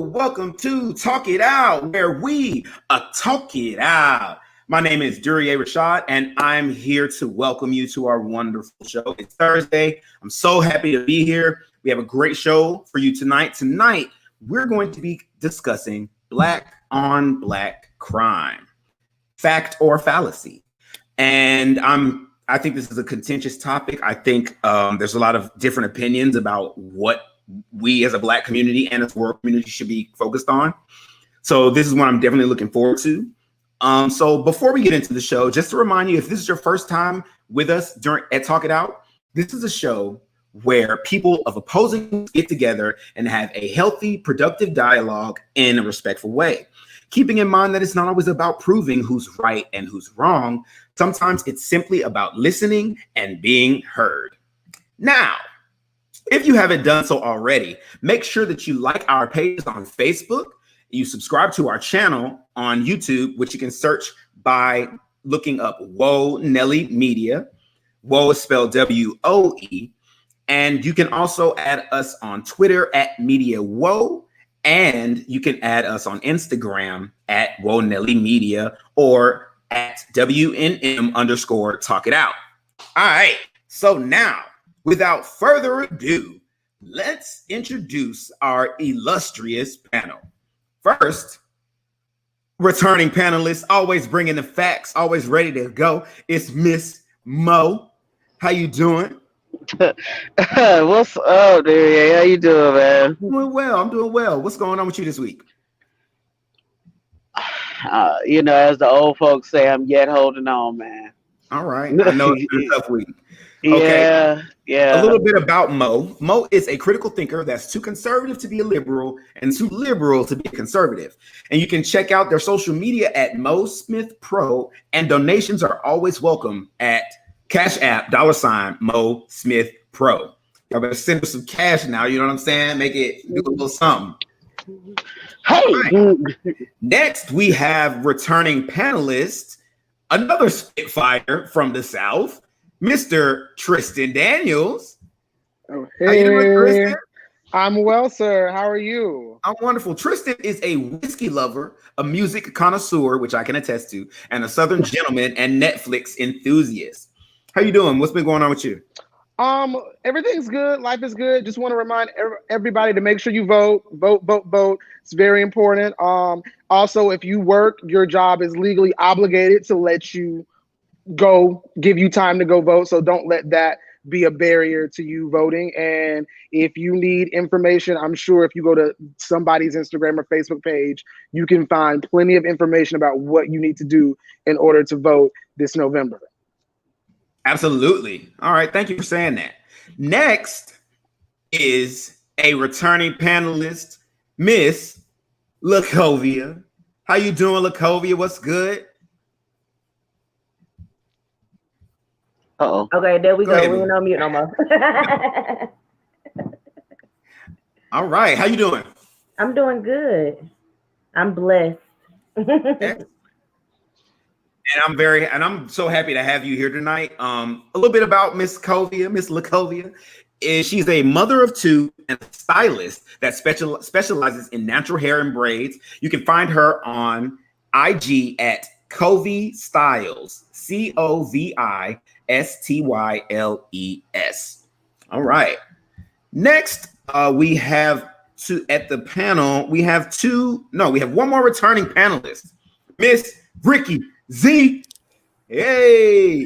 welcome to Talk It Out, where we talk it out. My name is Duryea Rashad, and I'm here to welcome you to our wonderful show. It's Thursday. I'm so happy to be here. We have a great show for you tonight. Tonight, we're going to be discussing Black on Black crime, fact or fallacy. And I think this is a contentious topic. I think there's a lot of different opinions about what we as a Black community and as a world community should be focused on. So this is what I'm definitely looking forward to. So before we get into the show, just to remind you, if this is your first time with us at Talk It Out, this is a show where people of opposing views get together and have a healthy, productive dialogue in a respectful way. Keeping in mind that it's not always about proving who's right and who's wrong. Sometimes it's simply about listening and being heard. Now, if you haven't done so already, make sure that you like our pages on Facebook. You subscribe to our channel on YouTube, which you can search by looking up Woe Nelly Media. Woe is spelled W-O-E. And you can also add us on Twitter at Media Woe. And you can add us on Instagram at Woe Nelly Media or at WNM_Talk It Out. All right. So now, without further ado, let's introduce our illustrious panel. First, returning panelist, always bringing the facts, always ready to go. It's Miss Mo. How you doing? What's up, dude? How you doing, man? Doing well. I'm doing well. What's going on with you this week? As the old folks say, I'm yet holding on, man. All right. I know it's been a tough week. Okay. Yeah. A little bit about Mo. Mo is a critical thinker that's too conservative to be a liberal and too liberal to be a conservative. And you can check out their social media at Mo Smith Pro, and donations are always welcome at Cash App, $Mo Smith Pro. Y'all better send us some cash now, you know what I'm saying? Make it do a little something. Hey. Right. Next, we have returning panelist, another Spitfire from the South, Mr. Tristan Daniels. Oh, hey. How you doing, Tristan? I'm well, sir. How are you? I'm wonderful. Tristan is a whiskey lover, a music connoisseur, which I can attest to, and a Southern gentleman and Netflix enthusiast. How you doing? What's been going on with you? Everything's good. Life is good. Just want to remind everybody to make sure you vote. It's very important. Also, if you work, your job is legally obligated to let you give you time to go vote. So don't let that be a barrier to you voting. And if you need information, I'm sure if you go to somebody's Instagram or Facebook page, you can find plenty of information about what you need to do in order to vote this November. Absolutely. All right. Thank you for saying that. Next is a returning panelist, Miss Lacovia. How you doing, Lacovia? What's good? Uh-oh. Okay, there we go. Ahead, We ain't on mute no more. All right. How you doing? I'm doing good. I'm blessed. And I'm so happy to have you here tonight. A little bit about Miss Lacovia. She's a mother of two and a stylist that specializes in natural hair and braids. You can find her on IG at Covey Styles, COVISTYLES. All right. Next, we have one more returning panelist, Miss Ricky Z. Hey,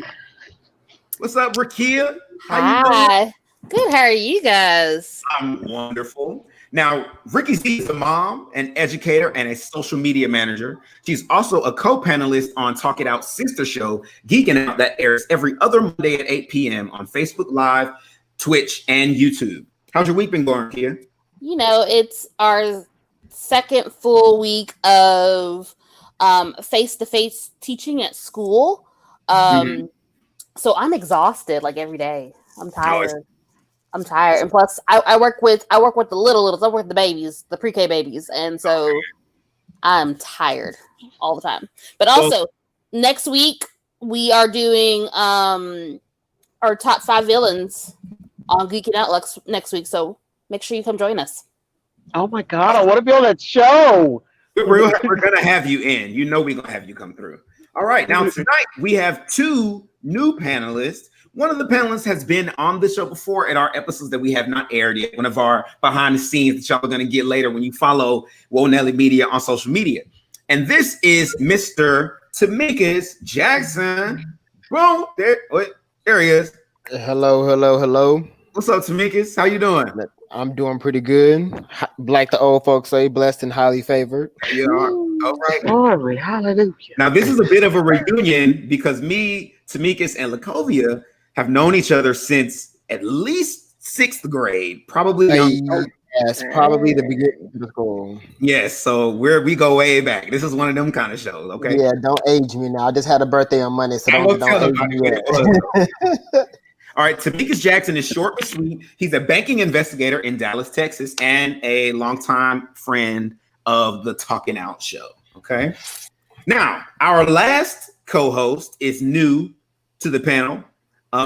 what's up, Rakia? Hi. Good. How are you guys? I'm wonderful. Now, Ricky Z is a mom, an educator, and a social media manager. She's also a co-panelist on Talk It Out sister show, Geeking Out, that airs every other Monday at 8 p.m. on Facebook Live, Twitch, and YouTube. How's your week been going, Kia? It's our second full week of face-to-face teaching at school. So I'm exhausted like every day. I'm tired. And plus I work with the littles. I work with the babies, the pre-K babies. And so I'm tired all the time. But also next week we are doing our top 5 villains on Geeking Out next week. So make sure you come join us. Oh my God, I want to be on that show. We're gonna have you in. You know we're gonna have you come through. All right. Now tonight we have two new panelists. One of the panelists has been on the show before in our episodes that we have not aired yet. One of our behind the scenes that y'all are gonna get later when you follow Woe Nelly Media on social media. And this is Mr. Tamikis Jackson. Bro, there he is. Hello. What's up, Tamikis? How you doing? I'm doing pretty good. Like the old folks say, blessed and highly favored. Yeah. All right. Glory, hallelujah. Now, this is a bit of a reunion because me, Tamikis, and Lacovia have known each other since at least sixth grade, probably. Yes, probably the beginning of the school. Yes, so we go way back. This is one of them kind of shows, okay? Yeah, don't age me now. I just had a birthday on Monday, so don't age me yet. All right, Tamikis Jackson is short but sweet. He's a banking investigator in Dallas, Texas, and a longtime friend of the Talking Out show, okay? Now, our last co-host is new to the panel.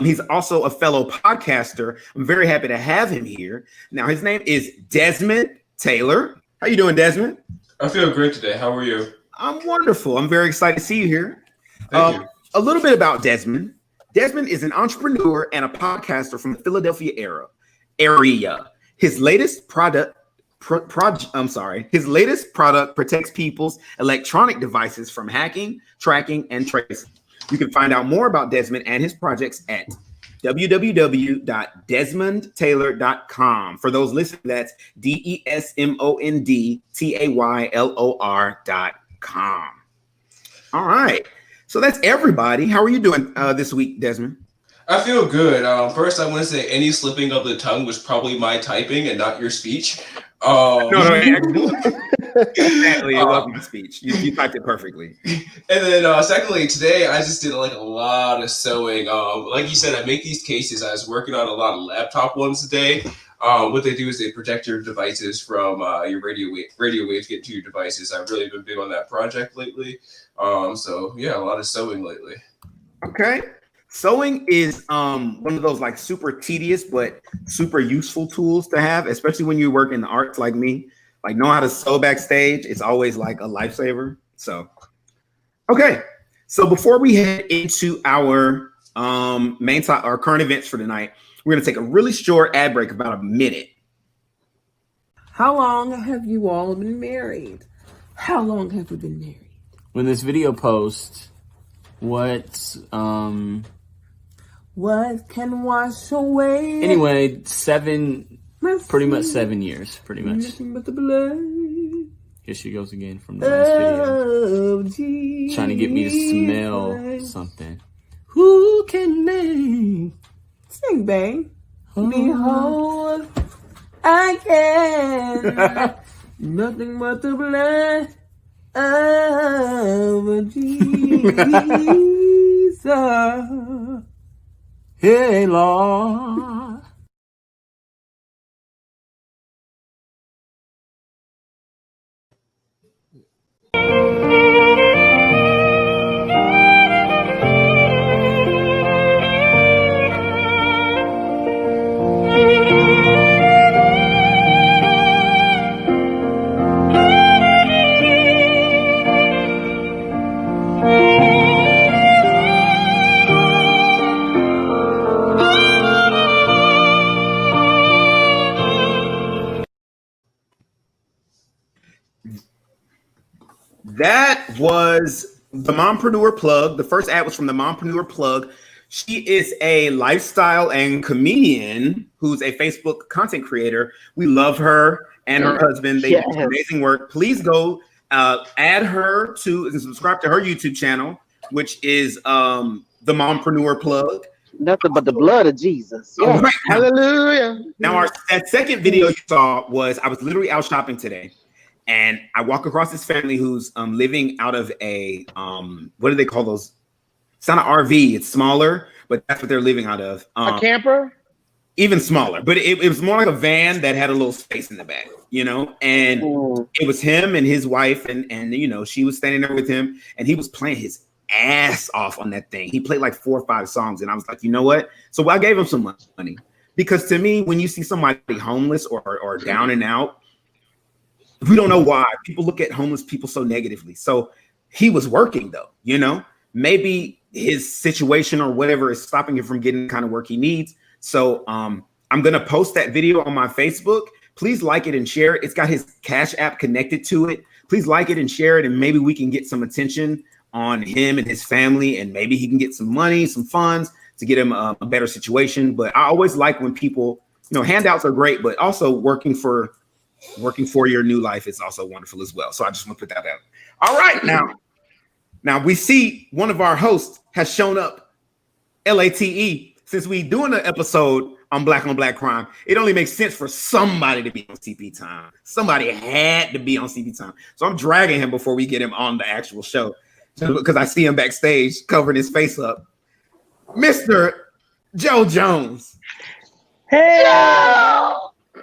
He's also a fellow podcaster. I'm very happy to have him here. Now, his name is Desmond Taylor. How you doing, Desmond? I feel great today. How are you? I'm wonderful. I'm very excited to see you here. Thank you. A little bit about Desmond. Desmond is an entrepreneur and a podcaster from the Philadelphia area. His latest product protects people's electronic devices from hacking, tracking, and tracing. You can find out more about Desmond and his projects at www.desmondtaylor.com. For those listening, that's DESMONDTAYLOR.com. All right. So that's everybody. How are you doing this week, Desmond? I feel good. First, I want to say any slipping of the tongue was probably my typing and not your speech. No, exactly. It wasn't my speech. You typed it perfectly. And then, secondly, today I just did a lot of sewing. Like you said, I make these cases. I was working on a lot of laptop ones today. What they do is they protect your devices from your radio waves getting to your devices. I've really been big on that project lately. So yeah, a lot of sewing lately. Okay. Sewing is one of those like super tedious but super useful tools to have, especially when you work in the arts like me. Like know how to sew backstage, it's always like a lifesaver. So, okay. So before we head into our main topic, our current events for tonight, we're gonna take a really short ad break, about a minute. How long have you all been married? How long have we been married? When this video posts, what can wash away? Anyway, pretty much 7 years, pretty much. Nothing but the blood. Here she goes again from the last video. Jesus Trying to get me to smell something. Who can make? Sing, babe. Behold, I can. Nothing but the blood of Jesus. Hey, Lord. That was the Mompreneur Plug. The first ad was from the Mompreneur Plug. She is a lifestyle and comedian who's a Facebook content creator. We love her and her husband. They do amazing work. Please go add her to and subscribe to her YouTube channel, which is the Mompreneur Plug. Nothing but the blood of Jesus. Yeah. Right. Hallelujah. Now, that second video you saw was I was literally out shopping today. And I walk across this family who's living out of a, what do they call those? It's not an RV, it's smaller, but that's what they're living out of. A camper? Even smaller, but it was more like a van that had a little space in the back, you know? And it was him and his wife, and you know, she was standing there with him, and he was playing his ass off on that thing. He played like 4 or 5 songs, and I was like, you know what? So I gave him some money. Because to me, when you see somebody homeless or down and out, We don't know why people look at homeless people so negatively. So he was working though, you know, maybe his situation or whatever is stopping him from getting the kind of work he needs. So I'm going to post that video on my Facebook. Please like it and share it. It's got his Cash App connected to it. Please like it and share it. And maybe we can get some attention on him and his family. And maybe he can get some money, some funds to get him a better situation. But I always like when people, you know, handouts are great, but also working for your new life is also wonderful as well. So I just want to put that out. All right. Now we see one of our hosts has shown up, LATE. Since we doing an episode on black crime, it only makes sense for somebody to be on CP time. Somebody had to be on CP time. So I'm dragging him before we get him on the actual show because I see him backstage covering his face up. Mr. Joe Jones. Hey!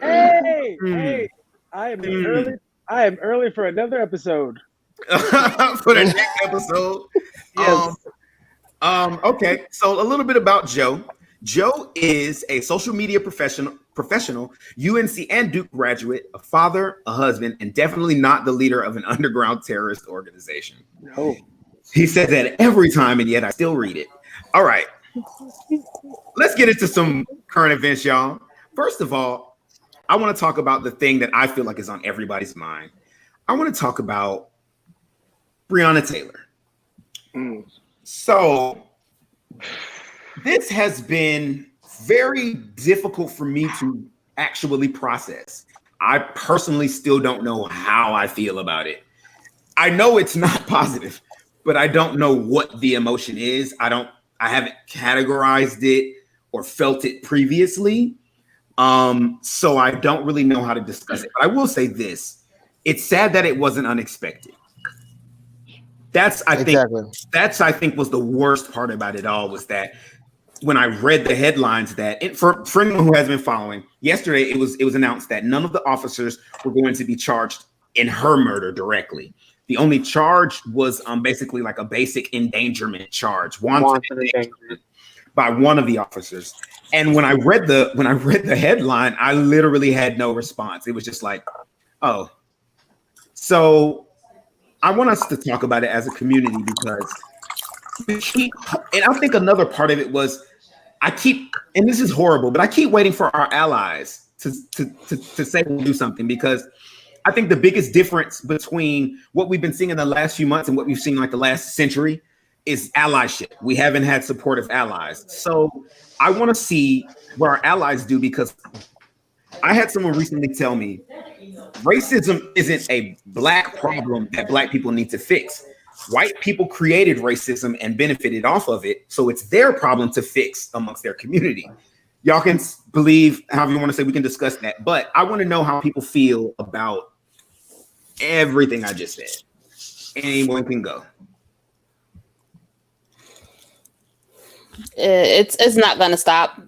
Hey! I am early for another episode. For the next episode. Yes. Okay, so a little bit about Joe. Joe is a social media professional, UNC and Duke graduate, a father, a husband, and definitely not the leader of an underground terrorist organization. No. He says that every time, and yet I still read it. All right, let's get into some current events, y'all. First of all, I want to talk about the thing that I feel like is on everybody's mind. I want to talk about Breonna Taylor. So this has been very difficult for me to actually process. I personally still don't know how I feel about it. I know it's not positive, but I don't know what the emotion is. I haven't categorized it or felt it previously. So I don't really know how to discuss it. But I will say this. It's sad that it wasn't unexpected. I think was the worst part about it all, was that when I read the headlines that for anyone who has been following, yesterday it was announced that none of the officers were going to be charged in her murder directly. The only charge was basically like a basic endangerment charge, wanted endangerment by one of the officers. And when I read the headline, I literally had no response. It was just like, oh. So I want us to talk about it as a community because and I think another part of it was and this is horrible, but I keep waiting for our allies to say we'll do something, because I think the biggest difference between what we've been seeing in the last few months and what we've seen like the last century is allyship. We haven't had supportive allies. So I want to see what our allies do, because I had someone recently tell me racism isn't a black problem that black people need to fix. White people created racism and benefited off of it, so it's their problem to fix amongst their community. Y'all can believe however you want to say, we can discuss that, but I want to know how people feel about everything I just said. Anyone can go. It's not going to stop.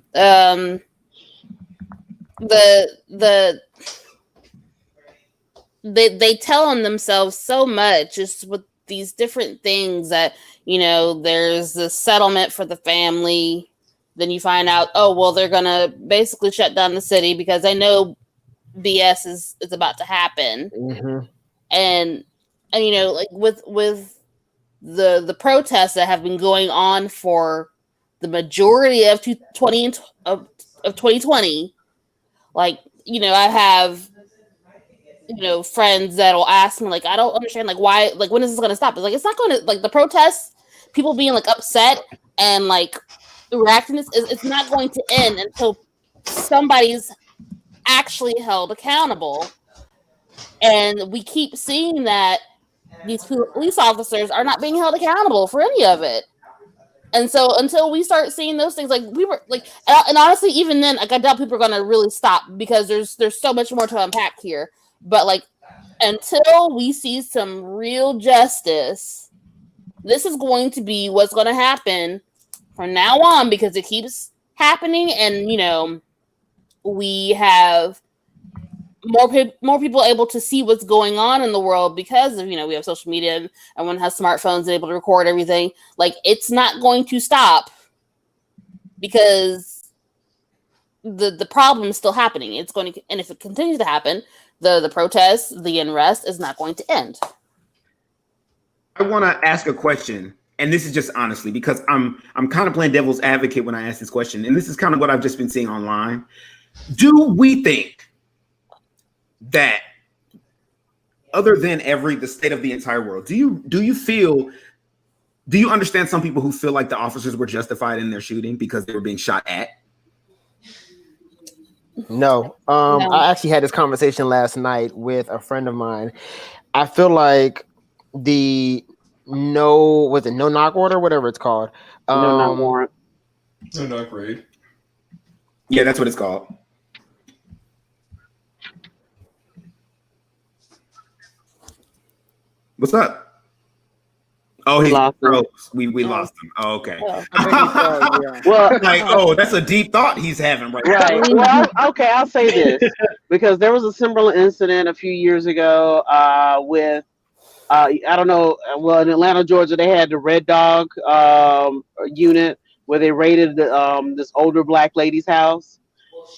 They tell on themselves so much just with these different things that, you know, there's the settlement for the family. Then you find out, oh, well, they're going to basically shut down the city because they know BS is about to happen. Mm-hmm. And you know, like with the protests that have been going on for the majority of 2020, like, you know, I have, you know, friends that'll ask me, like, I don't understand, like, why, like, when is this going to stop? It's like, it's not going to, like, the protests, people being, like, upset and, like, reacting, it's not going to end until somebody's actually held accountable. And we keep seeing that these police officers are not being held accountable for any of it. And so until we start seeing those things, like we were like, and honestly, even then, like I doubt people are going to really stop, because there's so much more to unpack here. But like, until we see some real justice, this is going to be what's going to happen from now on, because it keeps happening. And, you know, we have more people able to see what's going on in the world because of, you know, we have social media and everyone has smartphones and able to record everything. Like, it's not going to stop because the problem is still happening. It's going to, and if it continues to happen, the protest, the unrest is not going to end. I want to ask a question, and this is just honestly because I'm kind of playing devil's advocate when I ask this question, and this is kind of what I've just been seeing online. Do we think that, other than the state of the entire world, do you understand some people who feel like the officers were justified in their shooting because they were being shot at? No. I actually had this conversation last night with a friend of mine. I feel like the no knock order, whatever it's called. No knock warrant. No knock raid. Yeah, that's what it's called. What's up? Oh, he lost him. We lost him. Oh, okay. Well, like, that's a deep thought he's having right now. Right. Well, okay, I'll say this because there was a similar incident a few years ago with I don't know. Well, in Atlanta, Georgia, they had the Red Dog unit where they raided this older black lady's house,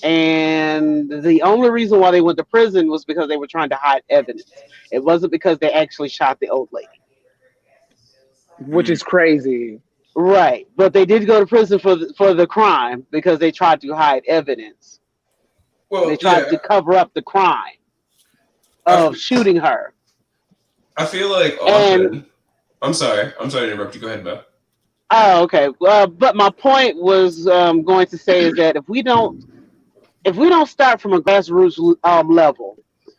and the only reason why they went to prison was because they were trying to hide evidence. It wasn't because they actually shot the old lady. Which is crazy. Right. But they did go to prison for the crime because they tried to hide evidence. Well, they tried to cover up the crime of shooting her. I feel like often. I'm sorry to interrupt you. Go ahead, Mo. Oh, okay. But my point was going to say is that if we don't start from a grassroots level,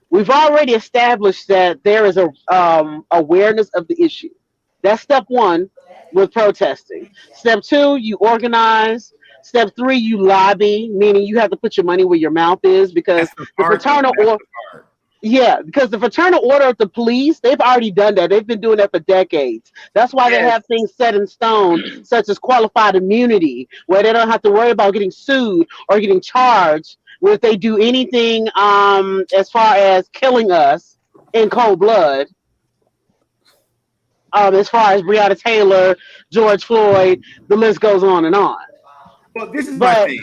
we've already established that there is a awareness of the issue. That's step one with protesting. Step two, you organize. Step three, you lobby, meaning you have to put your money where your mouth is because the fraternal order. Yeah, because the fraternal order of the police, they've already done that. They've been doing that for decades. That's why they have things set in stone, such as qualified immunity, where they don't have to worry about getting sued or getting charged if they do anything as far as killing us in cold blood. As far as Breonna Taylor, George Floyd, the list goes on and on. Well, this is my thing.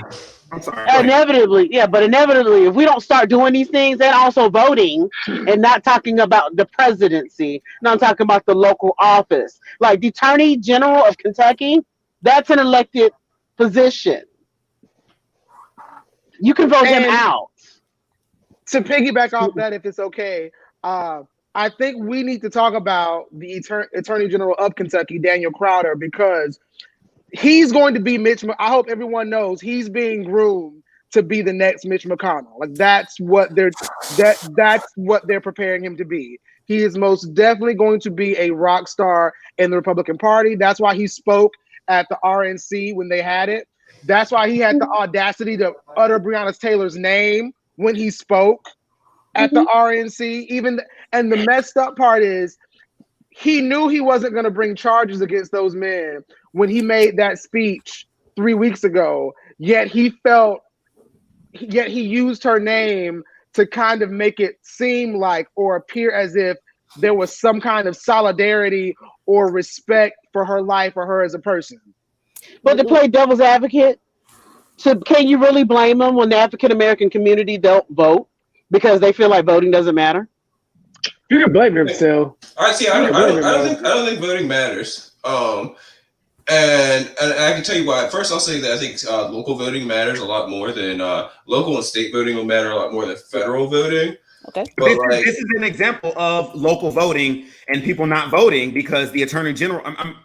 I'm sorry. Inevitably, if we don't start doing these things and also voting and not talking about the presidency, not talking about the local office, like the Attorney General of Kentucky, that's an elected position. You can vote him out. To piggyback off that, if it's okay, I think we need to talk about the Attorney General of Kentucky, Daniel Crowder, because he's going to be I hope everyone knows he's being groomed to be the next Mitch McConnell. Like that's what they're preparing him to be. He is most definitely going to be a rock star in the Republican Party. That's why he spoke at the RNC when they had it. That's why he had the audacity to utter Breonna Taylor's name when he spoke at the RNC. And the messed up part is he knew he wasn't going to bring charges against those men when he made that speech 3 weeks ago, yet he used her name to kind of make it seem like or appear as if there was some kind of solidarity or respect for her life or her as a person. But to play devil's advocate, can you really blame them when the African American community don't vote because they feel like voting doesn't matter? You can blame them still. I don't think voting matters. And I can tell you why. First, I'll say that I think local voting matters a lot more than local and state voting will matter a lot more than federal voting. Okay, but this is an example of local voting and people not voting because the Attorney General.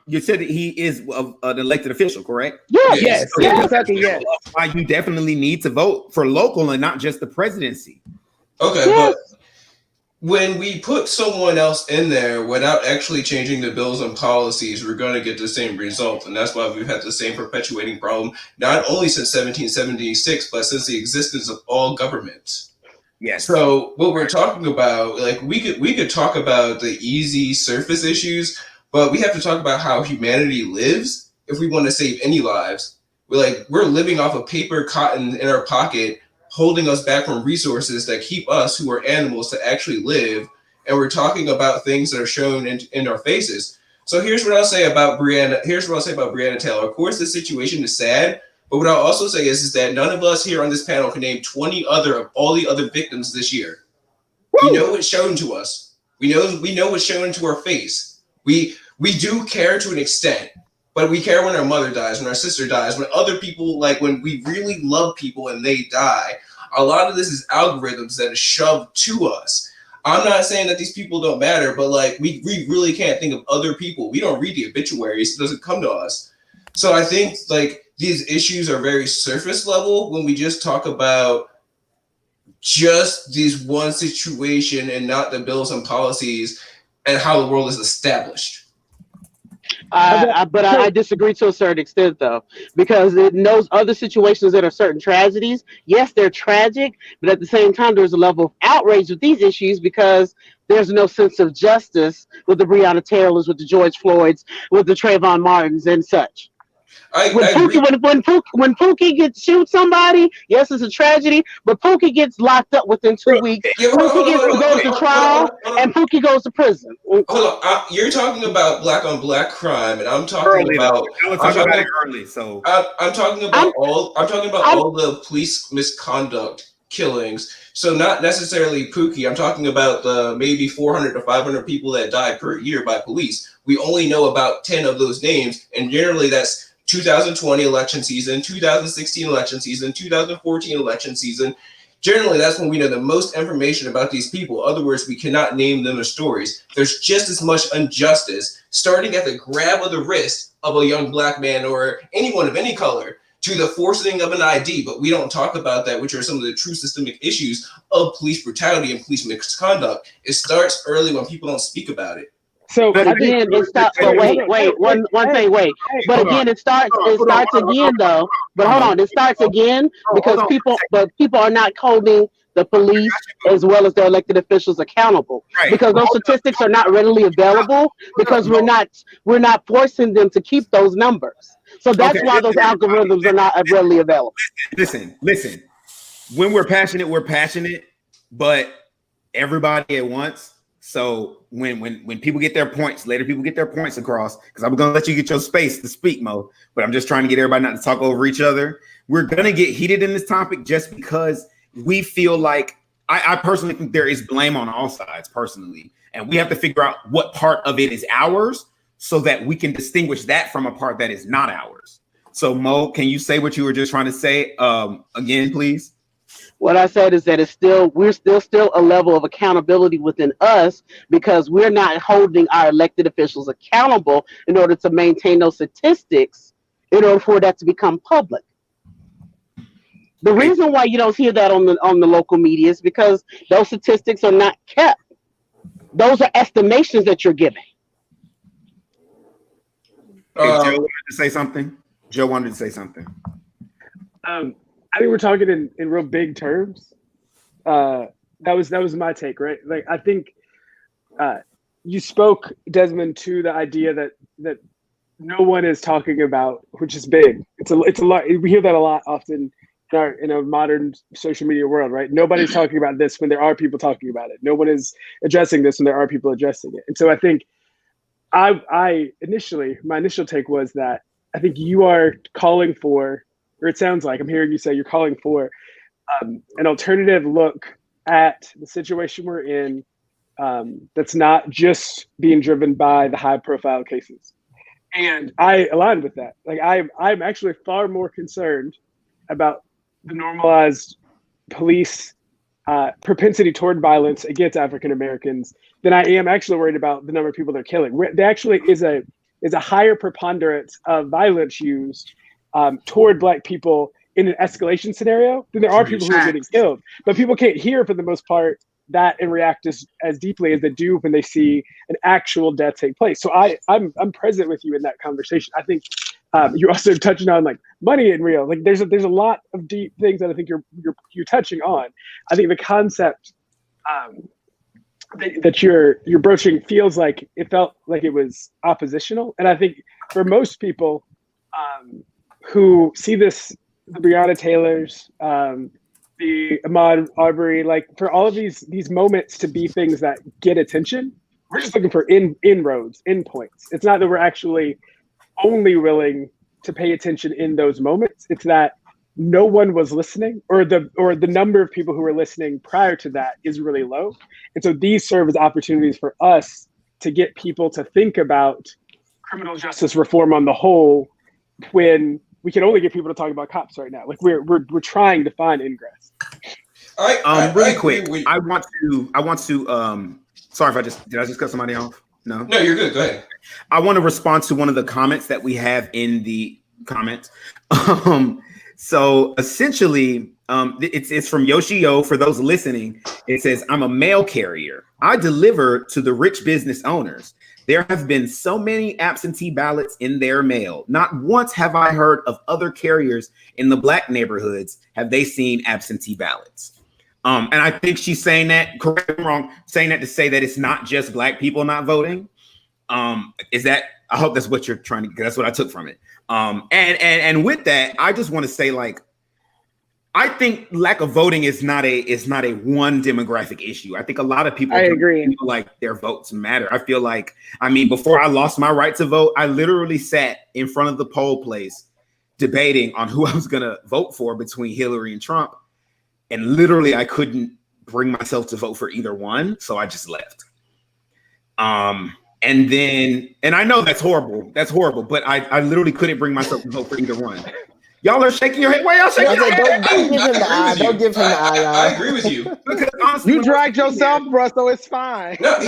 You said that he is an elected official, correct? Yes. Kentucky, yes. Why you definitely need to vote for local and not just the presidency. Okay, but when we put someone else in there without actually changing the bills and policies, we're going to get the same result. And that's why we've had the same perpetuating problem, not only since 1776, but since the existence of all governments. Yes. So what we're talking about, like we could talk about the easy surface issues, but we have to talk about how humanity lives if we want to save any lives. We're living off of paper cotton in our pocket, holding us back from resources that keep us, who are animals, to actually live. And we're talking about things that are shown in our faces. So here's what I'll say about Breonna. Here's what I'll say about Breonna Taylor. Of course, the situation is sad, but what I'll also say is that none of us here on this panel can name 20 other of all the other victims this year. We know what's shown to us. We know what's shown to our face. We do care to an extent, but we care when our mother dies, when our sister dies, when other people, like when we really love people and they die. A lot of this is algorithms that are shoved to us. I'm not saying that these people don't matter, but like we really can't think of other people. We don't read the obituaries. It doesn't come to us. So I think like these issues are very surface level when we just talk about just this one situation and not the bills and policies and how the world is established. But I disagree to a certain extent, though, because in those other situations that are certain tragedies, yes, they're tragic, but at the same time, there's a level of outrage with these issues because there's no sense of justice with the Breonna Taylors, with the George Floyds, with the Trayvon Martins and such. When Pookie gets shoot somebody, yes, it's a tragedy, but Pookie gets locked up within 2 weeks. Pookie goes to trial, and Pookie goes to prison. Hold on, you're talking about black on black crime, and I'm talking early, about. I'm talking about it early, so I'm talking about all the police misconduct killings. So not necessarily Pookie. I'm talking about the maybe 400 to 500 people that die per year by police. We only know about 10 of those names, and generally that's 2020 election season, 2016 election season, 2014 election season. Generally, that's when we know the most information about these people. In other words, we cannot name them as stories. There's just as much injustice, starting at the grab of the wrist of a young black man or anyone of any color to the forcing of an ID, but we don't talk about that, which are some of the true systemic issues of police brutality and police misconduct. It starts early when people don't speak about it. So again, it starts. But again, it starts again though. But hold on, it starts again because people are not holding the police as well as the elected officials accountable because those statistics are not readily available because we're not forcing them to keep those numbers. So that's why those algorithms are not readily available. Listen. When we're passionate, but everybody at once. So when people get their points, later people get their points across, because I'm going to let you get your space to speak, Mo, but I'm just trying to get everybody not to talk over each other. We're going to get heated in this topic just because we feel like, I personally think there is blame on all sides personally, and we have to figure out what part of it is ours so that we can distinguish that from a part that is not ours. So Mo, can you say what you were just trying to say again, please? What I said is that we're still a level of accountability within us because we're not holding our elected officials accountable in order to maintain those statistics in order for that to become public. The reason why you don't hear that on the local media is because those statistics are not kept. Those are estimations that you're giving. Joe wanted to say something. I think we're talking in real big terms. That was my take, right? Like I think you spoke, Desmond, to the idea that no one is talking about, which is big. It's a lot. We hear that a lot often in a modern social media world, right? Nobody's talking about this when there are people talking about it. No one is addressing this when there are people addressing it. And so I think my initial take was that I think you are calling for, or it sounds like I'm hearing you say you're calling for an alternative look at the situation we're in that's not just being driven by the high profile cases. And I align with that. Like I'm actually far more concerned about the normalized police propensity toward violence against African Americans than I am actually worried about the number of people they're killing. There actually is a higher preponderance of violence used toward Black people in an escalation scenario than there are people who are getting killed. But people can't hear, for the most part, that and react as deeply as they do when they see an actual death take place. So I'm present with you in that conversation. I think you're also touching on like money and real. Like there's a lot of deep things that I think you're touching on. I think the concept that you're broaching feels like it felt like it was oppositional, and I think for most people who see this, the Breonna Taylors, the Ahmaud Arbery, like for all of these moments to be things that get attention, we're just looking for inroads, endpoints. It's not that we're actually only willing to pay attention in those moments. It's that no one was listening, or the number of people who were listening prior to that is really low. And so these serve as opportunities for us to get people to think about criminal justice reform on the whole, when we can only get people to talk about cops right now. Like we're trying to find ingress. All right, really quick. I want to. Sorry if did I just cut somebody off? No, you're good. Go ahead. I want to respond to one of the comments that we have in the comments. So essentially, it's from Yoshio. For those listening, it says, "I'm a mail carrier. I deliver to the rich business owners. There have been so many absentee ballots in their mail. Not once have I heard of other carriers in the Black neighborhoods. Have they seen absentee ballots?" And I think she's saying that, correct me wrong, saying that to say that it's not just Black people not voting. Is that, I hope that's what you're trying to, that's what I took from it. And with that, I just want to say, like, I think lack of voting is not a one demographic issue. I think a lot of people feel like their votes matter. I feel like, before I lost my right to vote, I literally sat in front of the poll place debating on who I was going to vote for between Hillary and Trump. And literally I couldn't bring myself to vote for either one. So I just left. And I know that's horrible. That's horrible. But I literally couldn't bring myself to vote for either one. Y'all are shaking your head. Why y'all shaking your head? Don't give him the eye. Don't give him the eye. I agree with you. Because honestly, you dragged yourself, bro, so it's fine. No,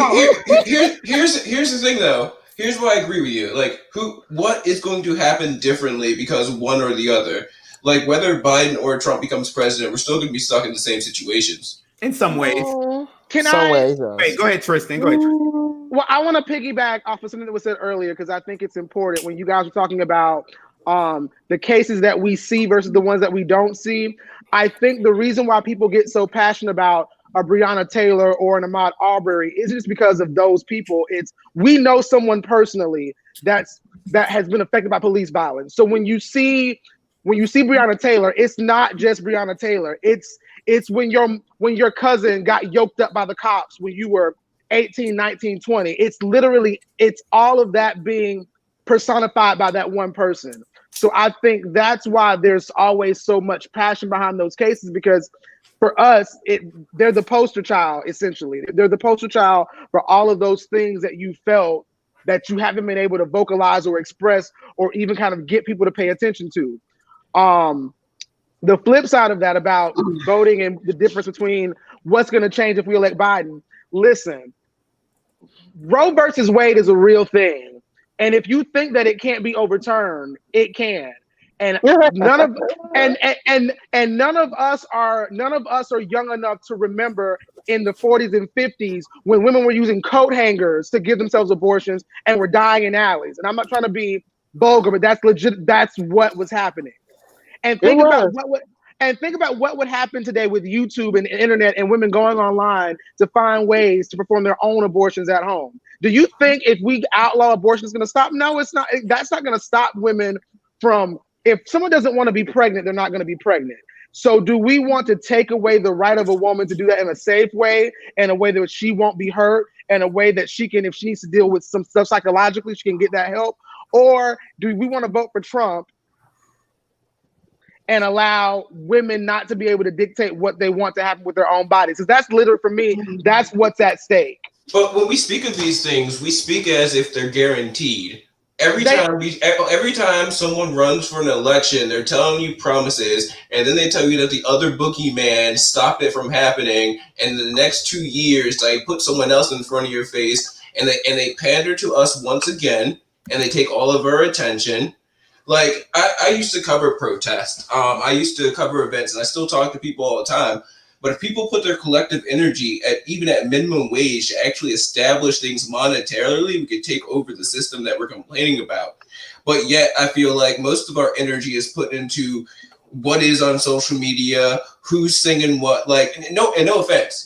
here's the thing, though. Here's why I agree with you. Like, what is going to happen differently because one or the other? Like, whether Biden or Trump becomes president, we're still going to be stuck in the same situations. In some ways. Wait, go ahead, Tristan. Well, I want to piggyback off of something that was said earlier, because I think it's important when you guys were talking about the cases that we see versus the ones that we don't see. I think the reason why people get so passionate about a Breonna Taylor or an Ahmaud Arbery isn't just because of those people. It's, we know someone personally that has been affected by police violence. So when you see Breonna Taylor, it's not just Breonna Taylor. It's when your cousin got yoked up by the cops when you were 18, 19, 20. It's all of that being personified by that one person. So I think that's why there's always so much passion behind those cases, because for us, they're the poster child, essentially. They're the poster child for all of those things that you felt that you haven't been able to vocalize or express or even kind of get people to pay attention to. The flip side of that about voting and the difference between what's going to change if we elect Biden. Listen, Roe versus Wade is a real thing. And if you think that it can't be overturned, it can. And none of us are young enough to remember in the 40s and 50s when women were using coat hangers to give themselves abortions and were dying in alleys. And I'm not trying to be vulgar, but that's legit. That's what was happening. And think about what would happen today with YouTube and the internet and women going online to find ways to perform their own abortions at home. Do you think if we outlaw abortion is going to stop? No, it's not. That's not going to stop women from, if someone doesn't want to be pregnant, they're not going to be pregnant. So do we want to take away the right of a woman to do that in a safe way, in a way that she won't be hurt, in a way that she can, if she needs to deal with some stuff psychologically, she can get that help? Or do we want to vote for Trump and allow women not to be able to dictate what they want to happen with their own bodies? Because that's literally, for me, that's what's at stake. But when we speak of these things, we speak as if they're guaranteed. Every time someone runs for an election, they're telling you promises, and then they tell you that the other boogeyman stopped it from happening, and in the next 2 years, they put someone else in front of your face, and they pander to us once again, and they take all of our attention. Like, I used to cover protests. I used to cover events, and I still talk to people all the time. But if people put their collective energy even at minimum wage to actually establish things monetarily, we could take over the system that we're complaining about. But yet I feel like most of our energy is put into what is on social media, who's singing what. Like, no offense.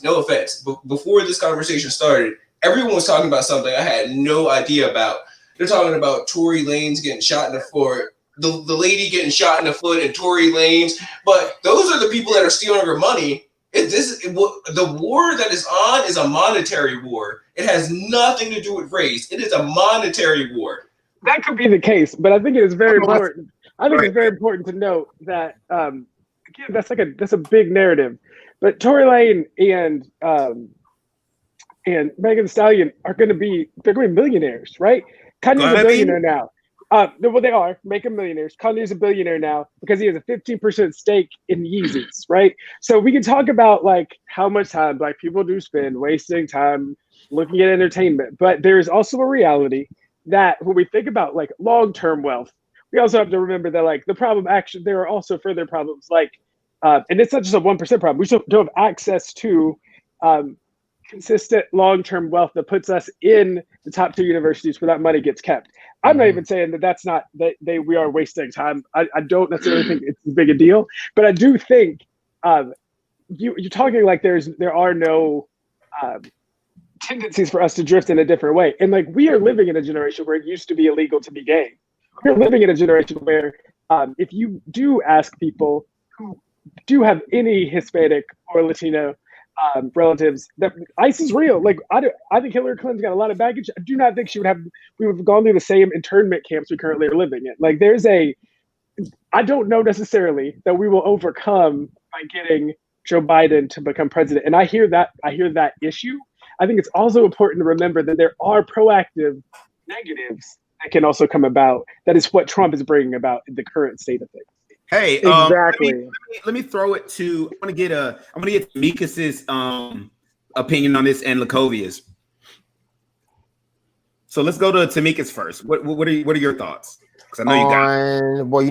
But before this conversation started, everyone was talking about something I had no idea about. They're talking about Tory Lanez getting shot in the foot, the lady getting shot in the foot, and Tory Lanez. But those are the people that are stealing her money. The war that is on is a monetary war. It has nothing to do with race. It is a monetary war. That could be the case, but I think it is very important. I think it's very important to note that again, that's a big narrative. But Tory Lane and Megan Thee Stallion they're going to be millionaires, right? Kanye's a billionaire now. Well, they are making millionaires. Kanye's a billionaire now because he has a 15% stake in Yeezys, right? So we can talk about like how much time Black people do spend wasting time looking at entertainment, but there is also a reality that when we think about like long-term wealth, we also have to remember that like the problem actually there are also further problems like, and it's not just a 1% problem. We don't have access to consistent long-term wealth that puts us in the top 2 universities where that money gets kept. I'm not even saying that's not that we are wasting time. I don't necessarily think it's as big a deal, but I do think you're talking like there are no tendencies for us to drift in a different way. And like we are living in a generation where it used to be illegal to be gay. We're living in a generation where if you do ask people who do have any Hispanic or Latino relatives that ICE is real. Like I think Hillary Clinton's got a lot of baggage. I do not think we would have gone through the same internment camps we currently are living in. Like I don't know necessarily that we will overcome by getting Joe Biden to become president. And I hear that issue. I think it's also important to remember that there are proactive negatives that can also come about. That is what Trump is bringing about in the current state of things. Hey, exactly. Let me throw it to. I'm gonna get Tamika's opinion on this and Lakovia's. So let's go to Tamika's first. What are your thoughts? Because I know you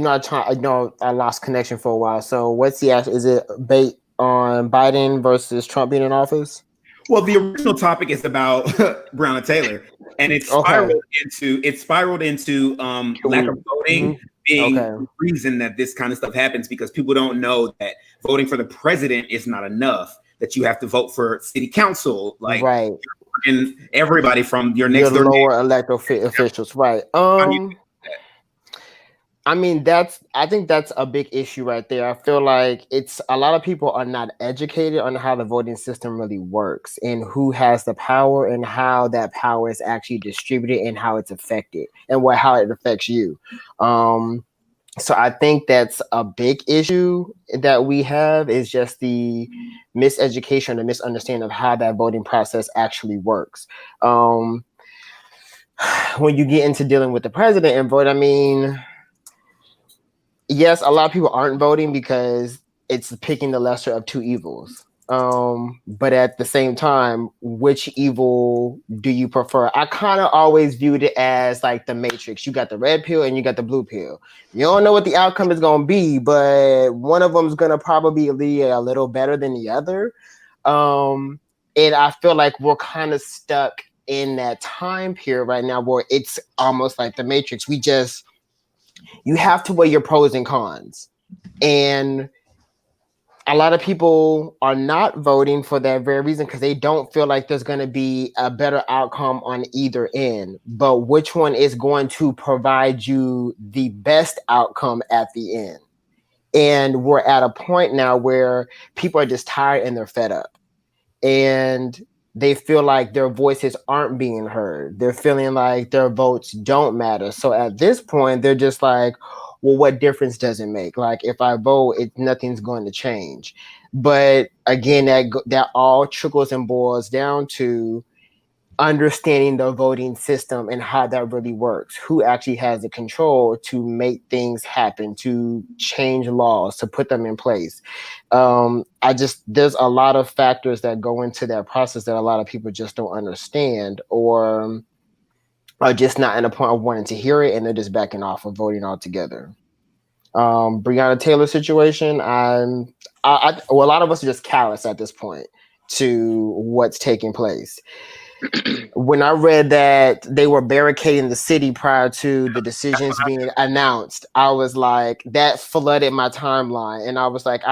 got. Well, I lost connection for a while. So what's the actual? Is it bait on Biden versus Trump being in office? Well, the original topic is about Breonna Taylor, and it spiraled into lack of voting being the reason that this kind of stuff happens, because people don't know that voting for the president is not enough, that you have to vote for city council, like and everybody from your next door lower elected officials, right? I think that's a big issue right there. I feel like a lot of people are not educated on how the voting system really works and who has the power and how that power is actually distributed and how it's affected and how it affects you. So I think that's a big issue that we have, is just the miseducation, the misunderstanding of how that voting process actually works. When you get into dealing with the president and vote, yes, a lot of people aren't voting because it's picking the lesser of 2 evils. But at the same time, which evil do you prefer? I kind of always viewed it as like the Matrix. You got the red pill and you got the blue pill. You don't know what the outcome is going to be, but one of them is going to probably be a little better than the other. And I feel like we're kind of stuck in that time period right now where it's almost like the Matrix. You have to weigh your pros and cons. And a lot of people are not voting for that very reason, because they don't feel like there's going to be a better outcome on either end. But which one is going to provide you the best outcome at the end? And we're at a point now where people are just tired and they're fed up. And they feel like their voices aren't being heard. They're feeling like their votes don't matter. So at this point, they're just like, well, what difference does it make? Like, if I vote, nothing's going to change. But again, that all trickles and boils down to understanding the voting system and how that really works. Who actually has the control to make things happen, to change laws, to put them in place. There's a lot of factors that go into that process that a lot of people just don't understand, or are just not in a point of wanting to hear it, and they're just backing off of voting altogether. Breonna Taylor situation, a lot of us are just callous at this point to what's taking place. When I read that they were barricading the city prior to the decisions being announced, I was like, that flooded my timeline. And I was like,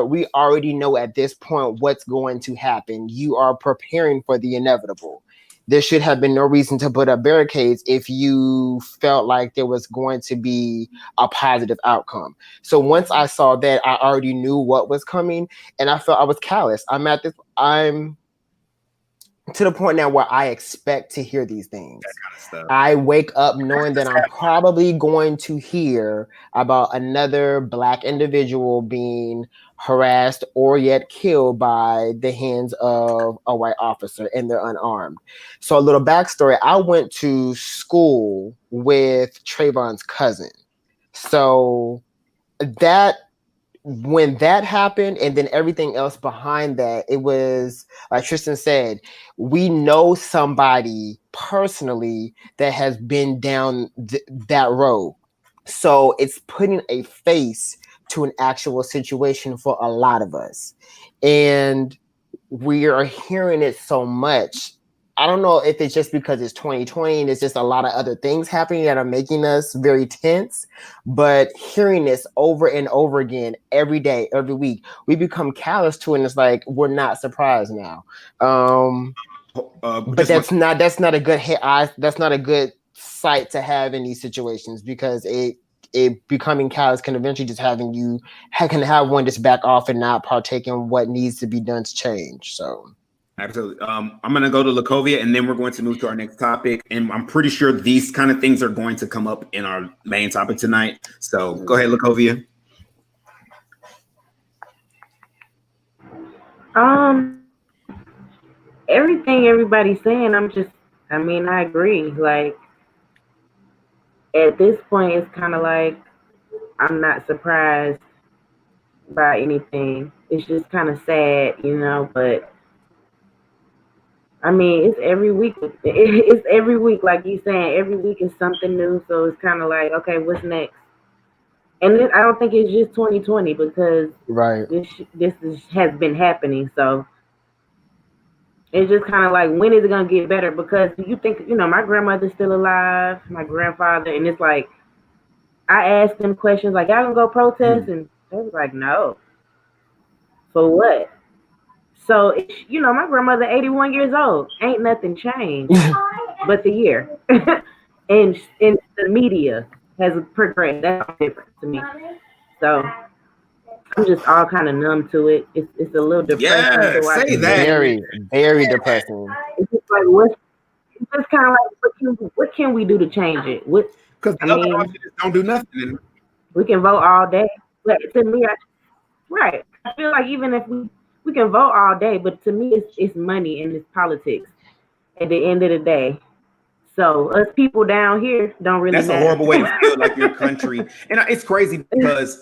we already know at this point what's going to happen. You are preparing for the inevitable. There should have been no reason to put up barricades if you felt like there was going to be a positive outcome. So once I saw that, I already knew what was coming, and I felt I was callous. to the point now where I expect to hear these things. That kind of stuff. I wake up knowing that I'm probably going to hear about another Black individual being harassed or yet killed by the hands of a white officer and they're unarmed. So a little backstory, I went to school with Trayvon's cousin. So that when that happened and then everything else behind that, it was like Tristan said, we know somebody personally that has been down that road. So it's putting a face to an actual situation for a lot of us. And we are hearing it so much. I don't know if it's just because it's 2020 and it's just a lot of other things happening that are making us very tense, but hearing this over and over again every day, every week, we become callous to it, and it's like we're not surprised now. But that's not a good that's not a good sight to have in these situations, because it becoming callous can eventually just have one just back off and not partake in what needs to be done to change. So absolutely. I'm going to go to Lacovia, and then we're going to move to our next topic. And I'm pretty sure these kind of things are going to come up in our main topic tonight. So go ahead, Lacovia. Everything everybody's saying, I agree. Like, at this point, it's kind of like I'm not surprised by anything. It's just kind of sad, but I mean, it's every week. It's every week, like you saying. Every week is something new. So it's kind of like, okay, what's next? And I don't think it's just 2020, because this has been happening. So it's just kind of like, when is it gonna get better? Because you think, my grandmother's still alive, my grandfather, and it's like, I asked them questions like, y'all gonna go protest, and they was like, no. For what? So, my grandmother, 81 years old, ain't nothing changed but the year. and the media has progressed. That's different to me. So, I'm just all kind of numb to it. It's a little depressing to watch. Say that. Very, very depressing. It's just like, it's just kind of like, what can we do to change it? Because the other options don't do nothing. We can vote all day, but to me, I feel like even if we can vote all day, but to me, it's money and it's politics at the end of the day. So us people down here don't really. That's matter. a horrible way to feel like your country, and it's crazy because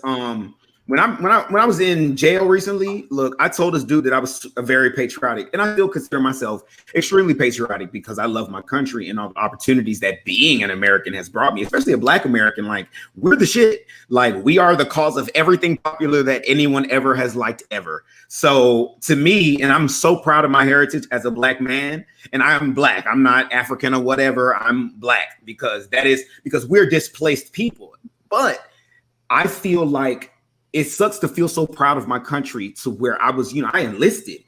when I was in jail recently, look, I told this dude that I was very patriotic, and I still consider myself extremely patriotic because I love my country and all the opportunities that being an American has brought me, especially a Black American. Like, we're the shit. Like, we are the cause of everything popular that anyone ever has liked ever. So to me, and I'm so proud of my heritage as a Black man, and I'm Black. I'm not African or whatever. I'm Black because we're displaced people. But I feel like it sucks to feel so proud of my country to where I was, I enlisted.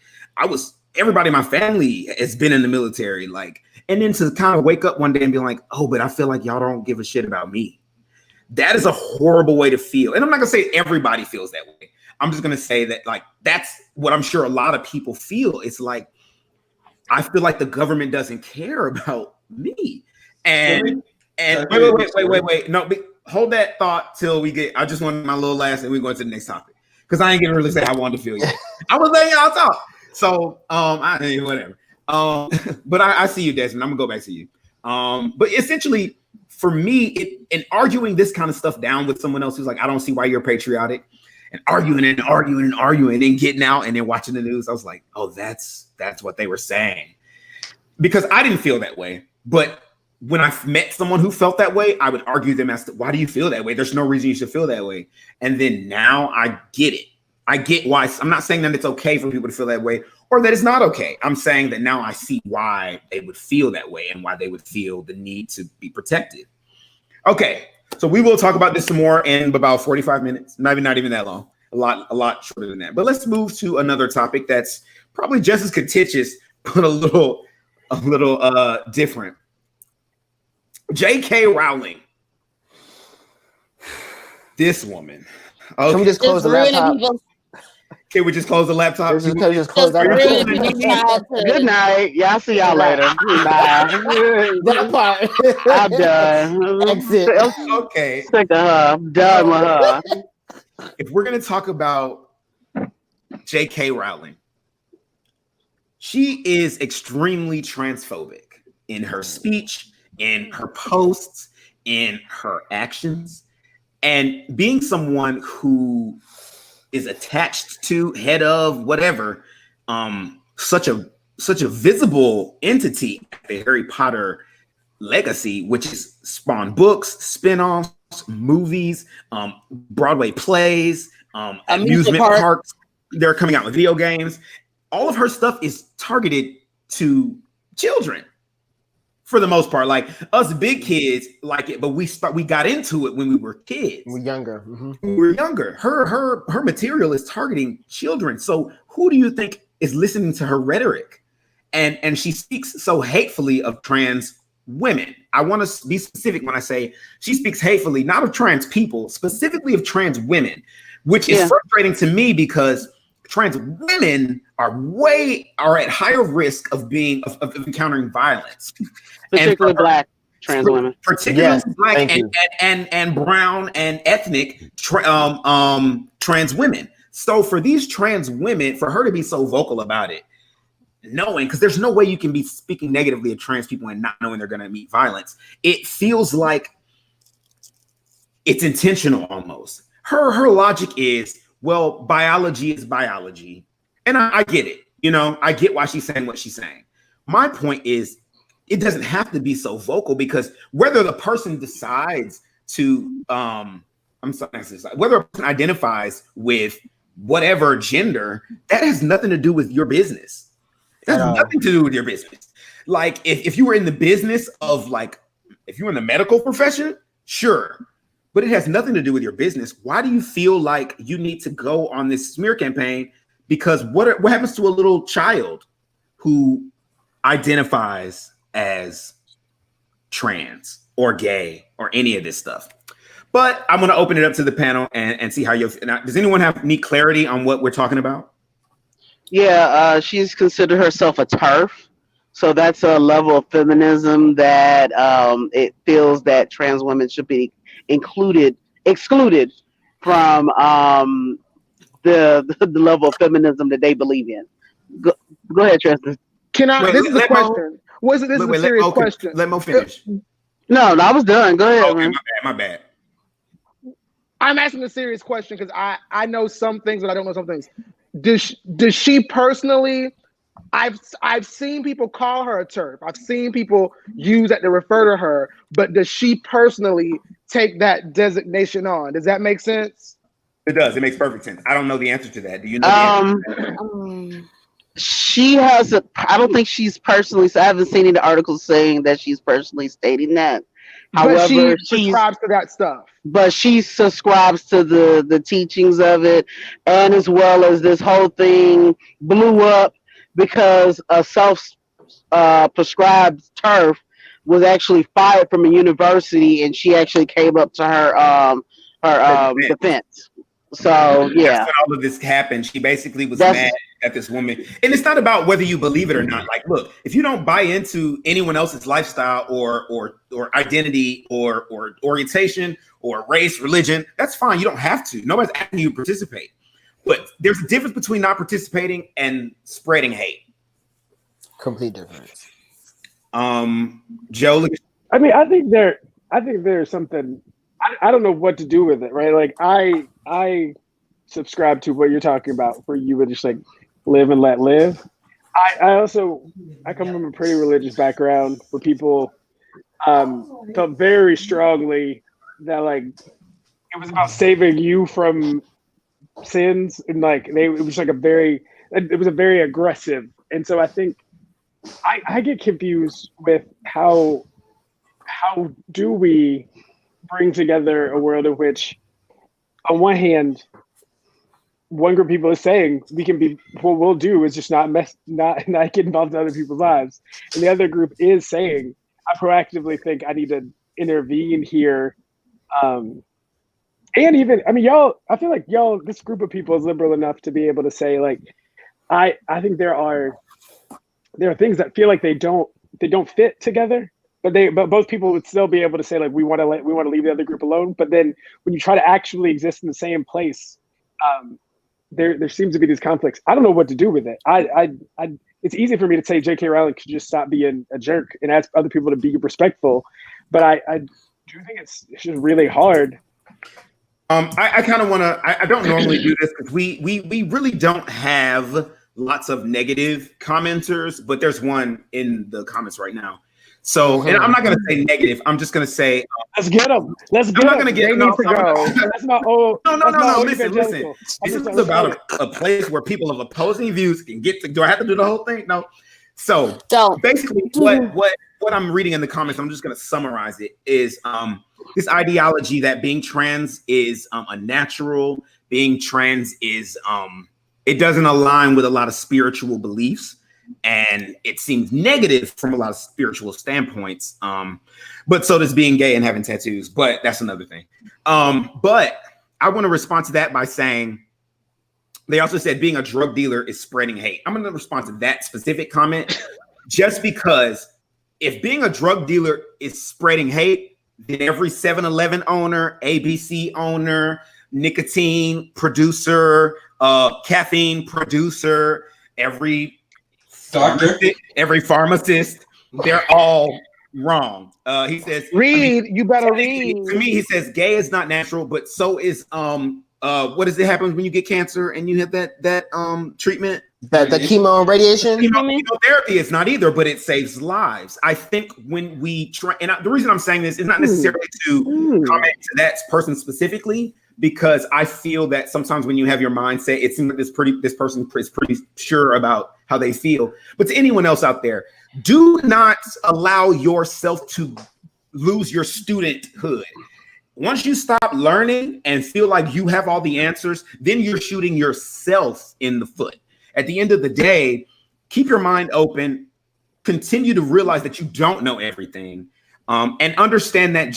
Everybody in my family has been in the military, like, and then to kind of wake up one day and be like, oh, but I feel like y'all don't give a shit about me. That is a horrible way to feel. And I'm not gonna say everybody feels that way. I'm just gonna say that, like, that's what I'm sure a lot of people feel. It's like, I feel like the government doesn't care about me. And wait. No, hold that thought till we get. I just want my little last, and we're going to the next topic because I ain't gonna really say I wanted to feel yet. I was letting y'all talk. So whatever. But I see you, Desmond. I'm gonna go back to you. But essentially, for me, in arguing this kind of stuff down with someone else who's like, I don't see why you're patriotic, and arguing and then getting out and then watching the news, I was like, oh, that's what they were saying, because I didn't feel that way, but when I met someone who felt that way, I would argue them as to, why do you feel that way? There's no reason you should feel that way. And then now I get it. I get why. I'm not saying that it's okay for people to feel that way or that it's not okay. I'm saying that now I see why they would feel that way and why they would feel the need to be protected. Okay, so we will talk about this some more in about 45 minutes. Maybe not even that long. A lot shorter than that. But let's move to another topic that's probably just as contentious, but a little different. J.K. Rowling. This woman. Okay. Can we just close the laptop? Can we just close the laptop? Can we just close Just that ruin up? your childhood. Good night. Y'all see y'all later. Bye. That part. I'm done. Exit. Okay. Sick of her. I'm done with her. If we're gonna talk about J.K. Rowling, she is extremely transphobic in her speech, in her posts, in her actions, and being someone who is attached to, head of, whatever, such a visible entity, the Harry Potter legacy, which is spawned books, spin-offs, movies, Broadway plays, amusement parks. They're coming out with video games. All of her stuff is targeted to children for the most part. Like us big kids like it, but we got into it when we were kids. We're younger. Mm-hmm. We were younger. Her material is targeting children. So who do you think is listening to her rhetoric? And she speaks so hatefully of trans women. I want to be specific when I say she speaks hatefully, not of trans people, specifically of trans women, which is frustrating to me because trans women are at higher risk of encountering violence, particularly black trans women, particularly black and brown and ethnic trans women. So for these trans women, for her to be so vocal about it, knowing, because there's no way you can be speaking negatively of trans people and not knowing they're going to meet violence, it feels like it's intentional almost. Her logic is, well, biology is biology. And I get it. You know, I get why she's saying what she's saying. My point is, it doesn't have to be so vocal, because whether the person decides to, whether a person identifies with whatever gender, that has nothing to do with your business. It has nothing to do with your business. Like if you were in the business of if you were in the medical profession, sure. But it has nothing to do with your business. Why do you feel like you need to go on this smear campaign? Because what happens to a little child who identifies as trans or gay or any of this stuff? But I'm going to open it up to the panel and see how does anyone need clarity on what we're talking about? Yeah, she's considered herself a TERF. So that's a level of feminism that it feels that trans women should be excluded from the level of feminism that they believe in. Go ahead, Tristan. This is a question. This is a serious question. Let Mo finish. No, I was done. Go ahead. Okay, my bad. I'm asking a serious question because I know some things, but I don't know some things. Does she personally? I've seen people call her a TERF. I've seen people use that to refer to her, but does she personally take that designation on? Does that make sense? It does. It makes perfect sense. I don't know the answer to that. Do you know the answer to that? She has I don't think she's personally, so I haven't seen any articles saying that she's personally stating that. However, she subscribes to that stuff. But she subscribes to the teachings of it, and as well as this whole thing blew up because a self-prescribed TERF was actually fired from a university, and she actually came up to her defense. So yeah, that's when all of this happened. She basically was mad at this woman, and it's not about whether you believe it or not. Like, look, if you don't buy into anyone else's lifestyle or identity or orientation or race, religion, that's fine. You don't have to. Nobody's asking you to participate. But there's a difference between not participating and spreading hate. Complete difference. Joe, I mean, I think there's something. I don't know what to do with it, right? Like I subscribe to what you're talking about, where you would just like live and let live. I come from a pretty religious background where people felt very strongly that like it was about saving you from sins, and like it was a very aggressive. And so I think I get confused with how do we bring together a world in which, on one hand, one group of people is saying what we'll do is just not get involved in other people's lives, and the other group is saying, I proactively think I need to intervene here, And even, I mean, y'all, I feel like y'all, this group of people is liberal enough to be able to say, like, I think there are things that feel like they don't fit together, but both people would still be able to say, like, we want to leave the other group alone. But then when you try to actually exist in the same place, there seems to be these conflicts. I don't know what to do with it. It's easy for me to say J.K. Rowling could just stop being a jerk and ask other people to be respectful, but I do think it's just really hard. I kind of want to. I don't normally do this because we really don't have lots of negative commenters, but there's one in the comments right now. So, and I'm not going to say negative. I'm just going to say, let's get them. Let's get them. I'm not going to get them. That's my old. No. Listen. This is about a place where people of opposing views can get to. Do I have to do the whole thing? No. So, basically, what I'm reading in the comments, I'm just going to summarize it, is this ideology that being trans is unnatural. Being trans is it doesn't align with a lot of spiritual beliefs. And it seems negative from a lot of spiritual standpoints. But so does being gay and having tattoos. But that's another thing. But I want to respond to that by saying they also said being a drug dealer is spreading hate. I'm going to respond to that specific comment just because if being a drug dealer is spreading hate, then every 7-Eleven owner, ABC owner, nicotine producer, caffeine producer, every pharmacist, they're all wrong. He says, you better read. To me, he says gay is not natural, but so is what does it happen when you get cancer and you have that treatment? The chemo and radiation? Chemotherapy is not either, but it saves lives. I think when we try, and the reason I'm saying this is not necessarily to comment to that person specifically, because I feel that sometimes when you have your mindset, it seems like this person is pretty sure about how they feel. But to anyone else out there, do not allow yourself to lose your studenthood. Once you stop learning and feel like you have all the answers, then you're shooting yourself in the foot. At the end of the day, keep your mind open, continue to realize that you don't know everything. And understand that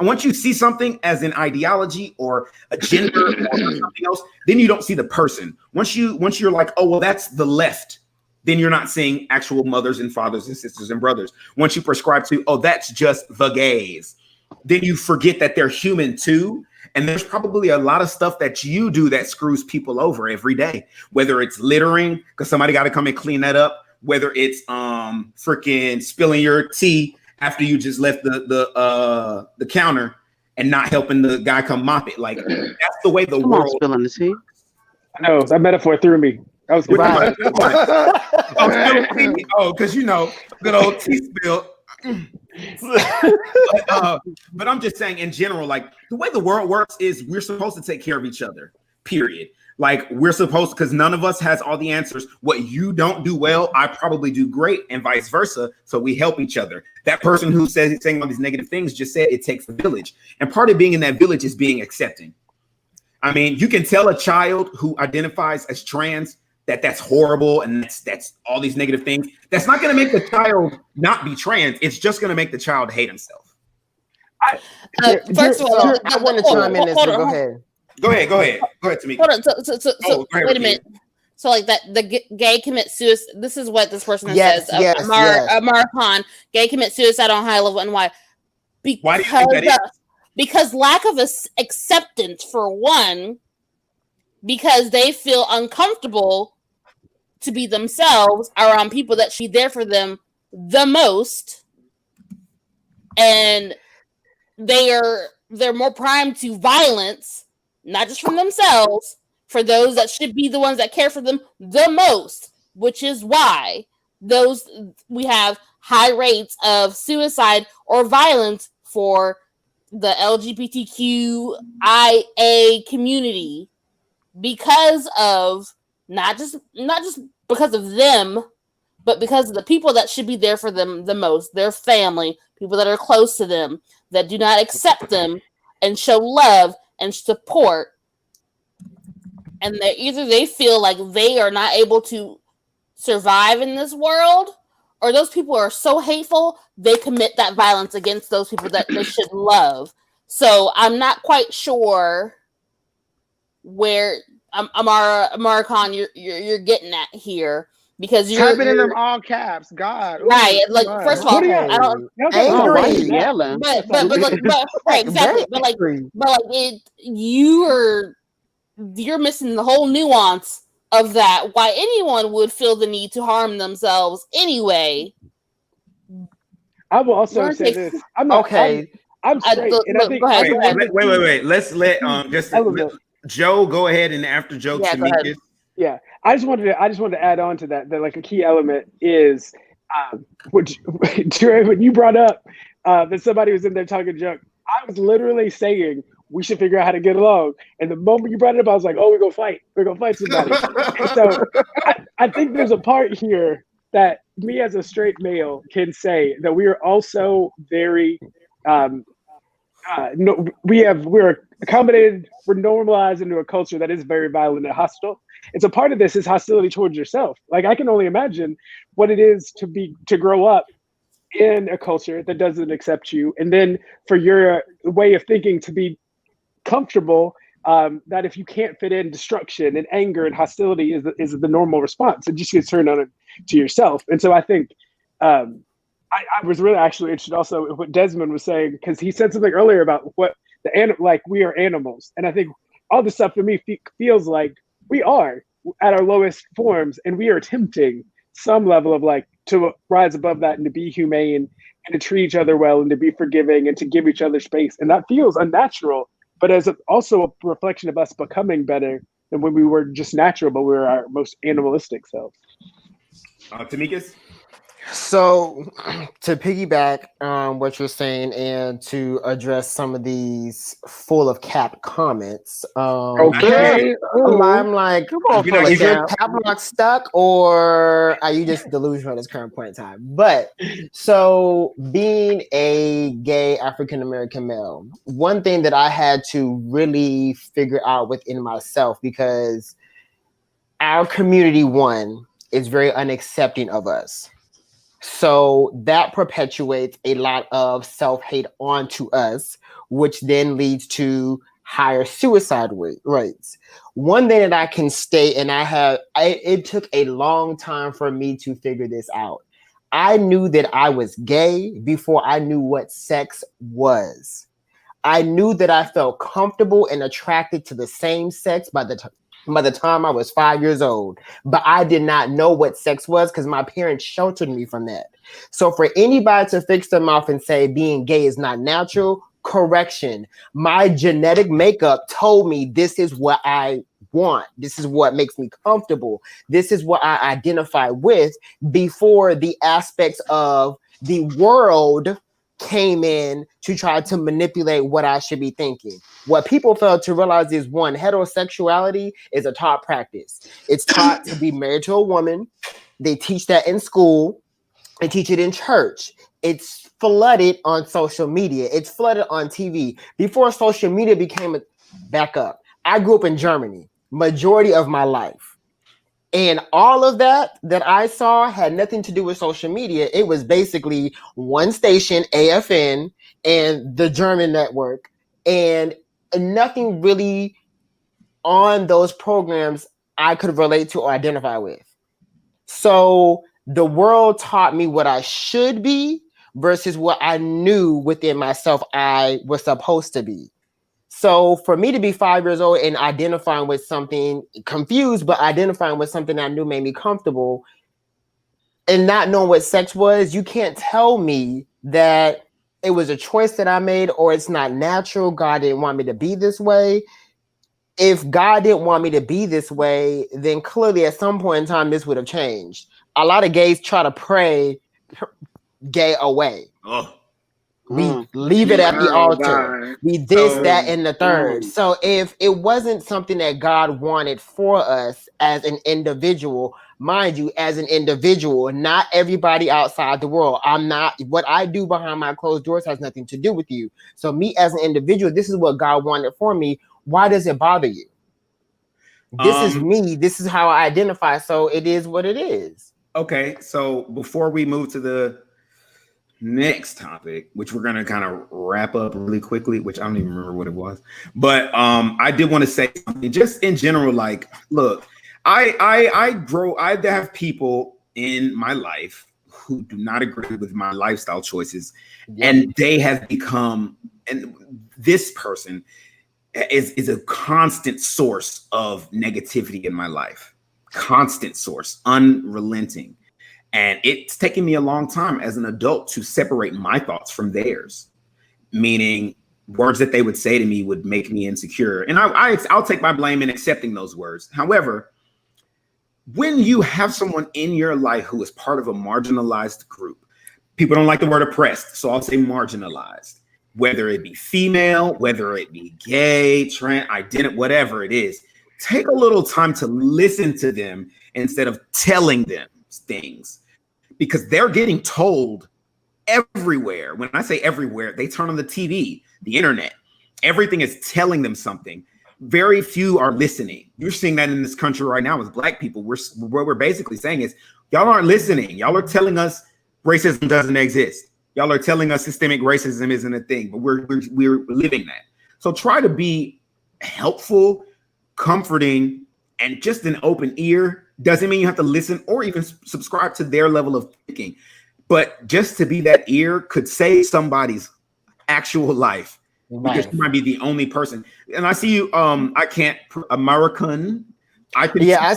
once you see something as an ideology or a gender or something else, then you don't see the person. Once you're like, oh, well, that's the left, then you're not seeing actual mothers and fathers and sisters and brothers. Once you prescribe to, oh, that's just the gays, then you forget that they're human too. And there's probably a lot of stuff that you do that screws people over every day, whether it's littering, because somebody got to come and clean that up, whether it's freaking spilling your tea after you just left the counter and not helping the guy come mop it. Like, that's the way the world spilling the tea. I know that metaphor threw me. I was right. Because good old tea spill. But I'm just saying in general, like the way the world works is we're supposed to take care of each other, period. Like we're supposed, because none of us has all the answers. What you don't do well, I probably do great, and vice versa. So we help each other. That person who says he's saying all these negative things just said it takes a village. And part of being in that village is being accepting. I mean, you can tell a child who identifies as trans that that's horrible and that's all these negative things. That's not going to make the child not be trans. It's just going to make the child hate himself. First of all, I want to chime in. Go ahead. Go ahead, Tamika. Hold on. So wait a minute. So like that, the gay commit suicide. This is what this person says. Amar Khan, gay commit suicide on high level, and why? Why do you think that is? Because lack of acceptance, for one, because they feel uncomfortable to be themselves around people that should be there for them the most, and they're more primed to violence, not just from themselves, for those that should be the ones that care for them the most, which is why we have high rates of suicide or violence for the LGBTQIA community, because of not just because of them, but because of the people that should be there for them the most, their family, people that are close to them, that do not accept them and show love and support. And they feel like they are not able to survive in this world, or those people are so hateful, they commit that violence against those people that they should love. So I'm not quite sure where Amara Khan you're getting at here, because Type it in them all caps. God. Ooh, right. too Like, much. first of all, I don't. Oh, why you Angry. yelling? But right, exactly. Very But like you're missing the whole nuance of that. Why anyone would feel the need to harm themselves anyway. I will also Learn say to- this. I'm not okay. I'm straight, and I Look, think go ahead. one of the Wait. Let's let key element. Joe go ahead, and after Joe, Yeah, go ahead. Tamika. Yeah, I just wanted to add on to that like a key element is which when you brought up that somebody was in there talking junk. I was literally saying we should figure out how to get along, and the moment you brought it up, I was like, oh, we're gonna fight somebody. And so I think there's a part here that me as a straight male can say that we are also very we're accommodated, we're normalized into a culture that is very violent and hostile. And so part of this is hostility towards yourself. Like, I can only imagine what it is to grow up in a culture that doesn't accept you, and then for your way of thinking to be comfortable, that if you can't fit in, destruction and anger and hostility is the normal response. It just gets turned on to yourself. And so I think I was really actually interested also in what Desmond was saying, because he said something earlier about what like we are animals. And I think all this stuff for me feels like we are at our lowest forms, and we are attempting some level of like to rise above that and to be humane and to treat each other well and to be forgiving and to give each other space. And that feels unnatural, but as also a reflection of us becoming better than when we were just natural, but we were our most animalistic selves. Tamika's? So, to piggyback on what you're saying and to address some of these full of cap comments, Okay. I'm like, is your cap lock stuck, or are you just delusional at this current point in time? But so, being a gay African American male, one thing that I had to really figure out within myself, because our community, one, is very unaccepting of us. So that perpetuates a lot of self-hate onto us, which then leads to higher suicide rates. One thing that I can state, and it took a long time for me to figure this out. I knew that I was gay before I knew what sex was. I knew that I felt comfortable and attracted to the same sex by the time I was 5 years old, but I did not know what sex was because my parents sheltered me from that. So for anybody to fix their mouth and say being gay is not natural, correction. My genetic makeup told me this is what I want. This is what makes me comfortable. This is what I identify with before the aspects of the world came in to try to manipulate what I should be thinking. What people fail to realize is, one, heterosexuality is a taught practice. It's taught to be married to a woman. They teach that in school. They teach it in church. It's flooded on social media. It's flooded on TV. Before social media became back up, I grew up in Germany, majority of my life. And all of that I saw had nothing to do with social media. It was basically one station, AFN, and the German network, and nothing really on those programs I could relate to or identify with. So the world taught me what I should be versus what I knew within myself I was supposed to be. So for me to be 5 years old and identifying with something, confused, but identifying with something I knew made me comfortable, and not knowing what sex was, you can't tell me that it was a choice that I made or it's not natural. God didn't want me to be this way. If God didn't want me to be this way, then clearly at some point in time, this would have changed. A lot of gays try to pray gay away. Oh. We leave it at the altar. We this, that, and the third. So if it wasn't something that God wanted for us as an individual, mind you, as an individual, not everybody outside the world. What I do behind my closed doors has nothing to do with you. So me as an individual, this is what God wanted for me. Why does it bother you? This is me. This is how I identify. So it is what it is. Okay. So before we move to the next topic, which we're gonna kind of wrap up really quickly, which I don't even remember what it was, but I did want to say something just in general. Like, look, I have people in my life who do not agree with my lifestyle choices, and they have become, and this person is a constant source of negativity in my life, constant source, unrelenting. And it's taken me a long time as an adult to separate my thoughts from theirs, meaning words that they would say to me would make me insecure. And I'll take my blame in accepting those words. However, when you have someone in your life who is part of a marginalized group, people don't like the word oppressed, so I'll say marginalized, whether it be female, whether it be gay, trans, identity, whatever it is, take a little time to listen to them instead of telling them things, because they're getting told everywhere. When I say everywhere, they turn on the TV, the internet, everything is telling them something. Very few are listening. You're seeing that in this country right now with Black people. What we're basically saying is, y'all aren't listening. Y'all are telling us racism doesn't exist. Y'all are telling us systemic racism isn't a thing, but we're living that. So try to be helpful, comforting, and just an open ear. Doesn't mean you have to listen or even subscribe to their level of thinking, but just to be that ear could save somebody's actual life, because you might be the only person. And I see you, I can't, American. I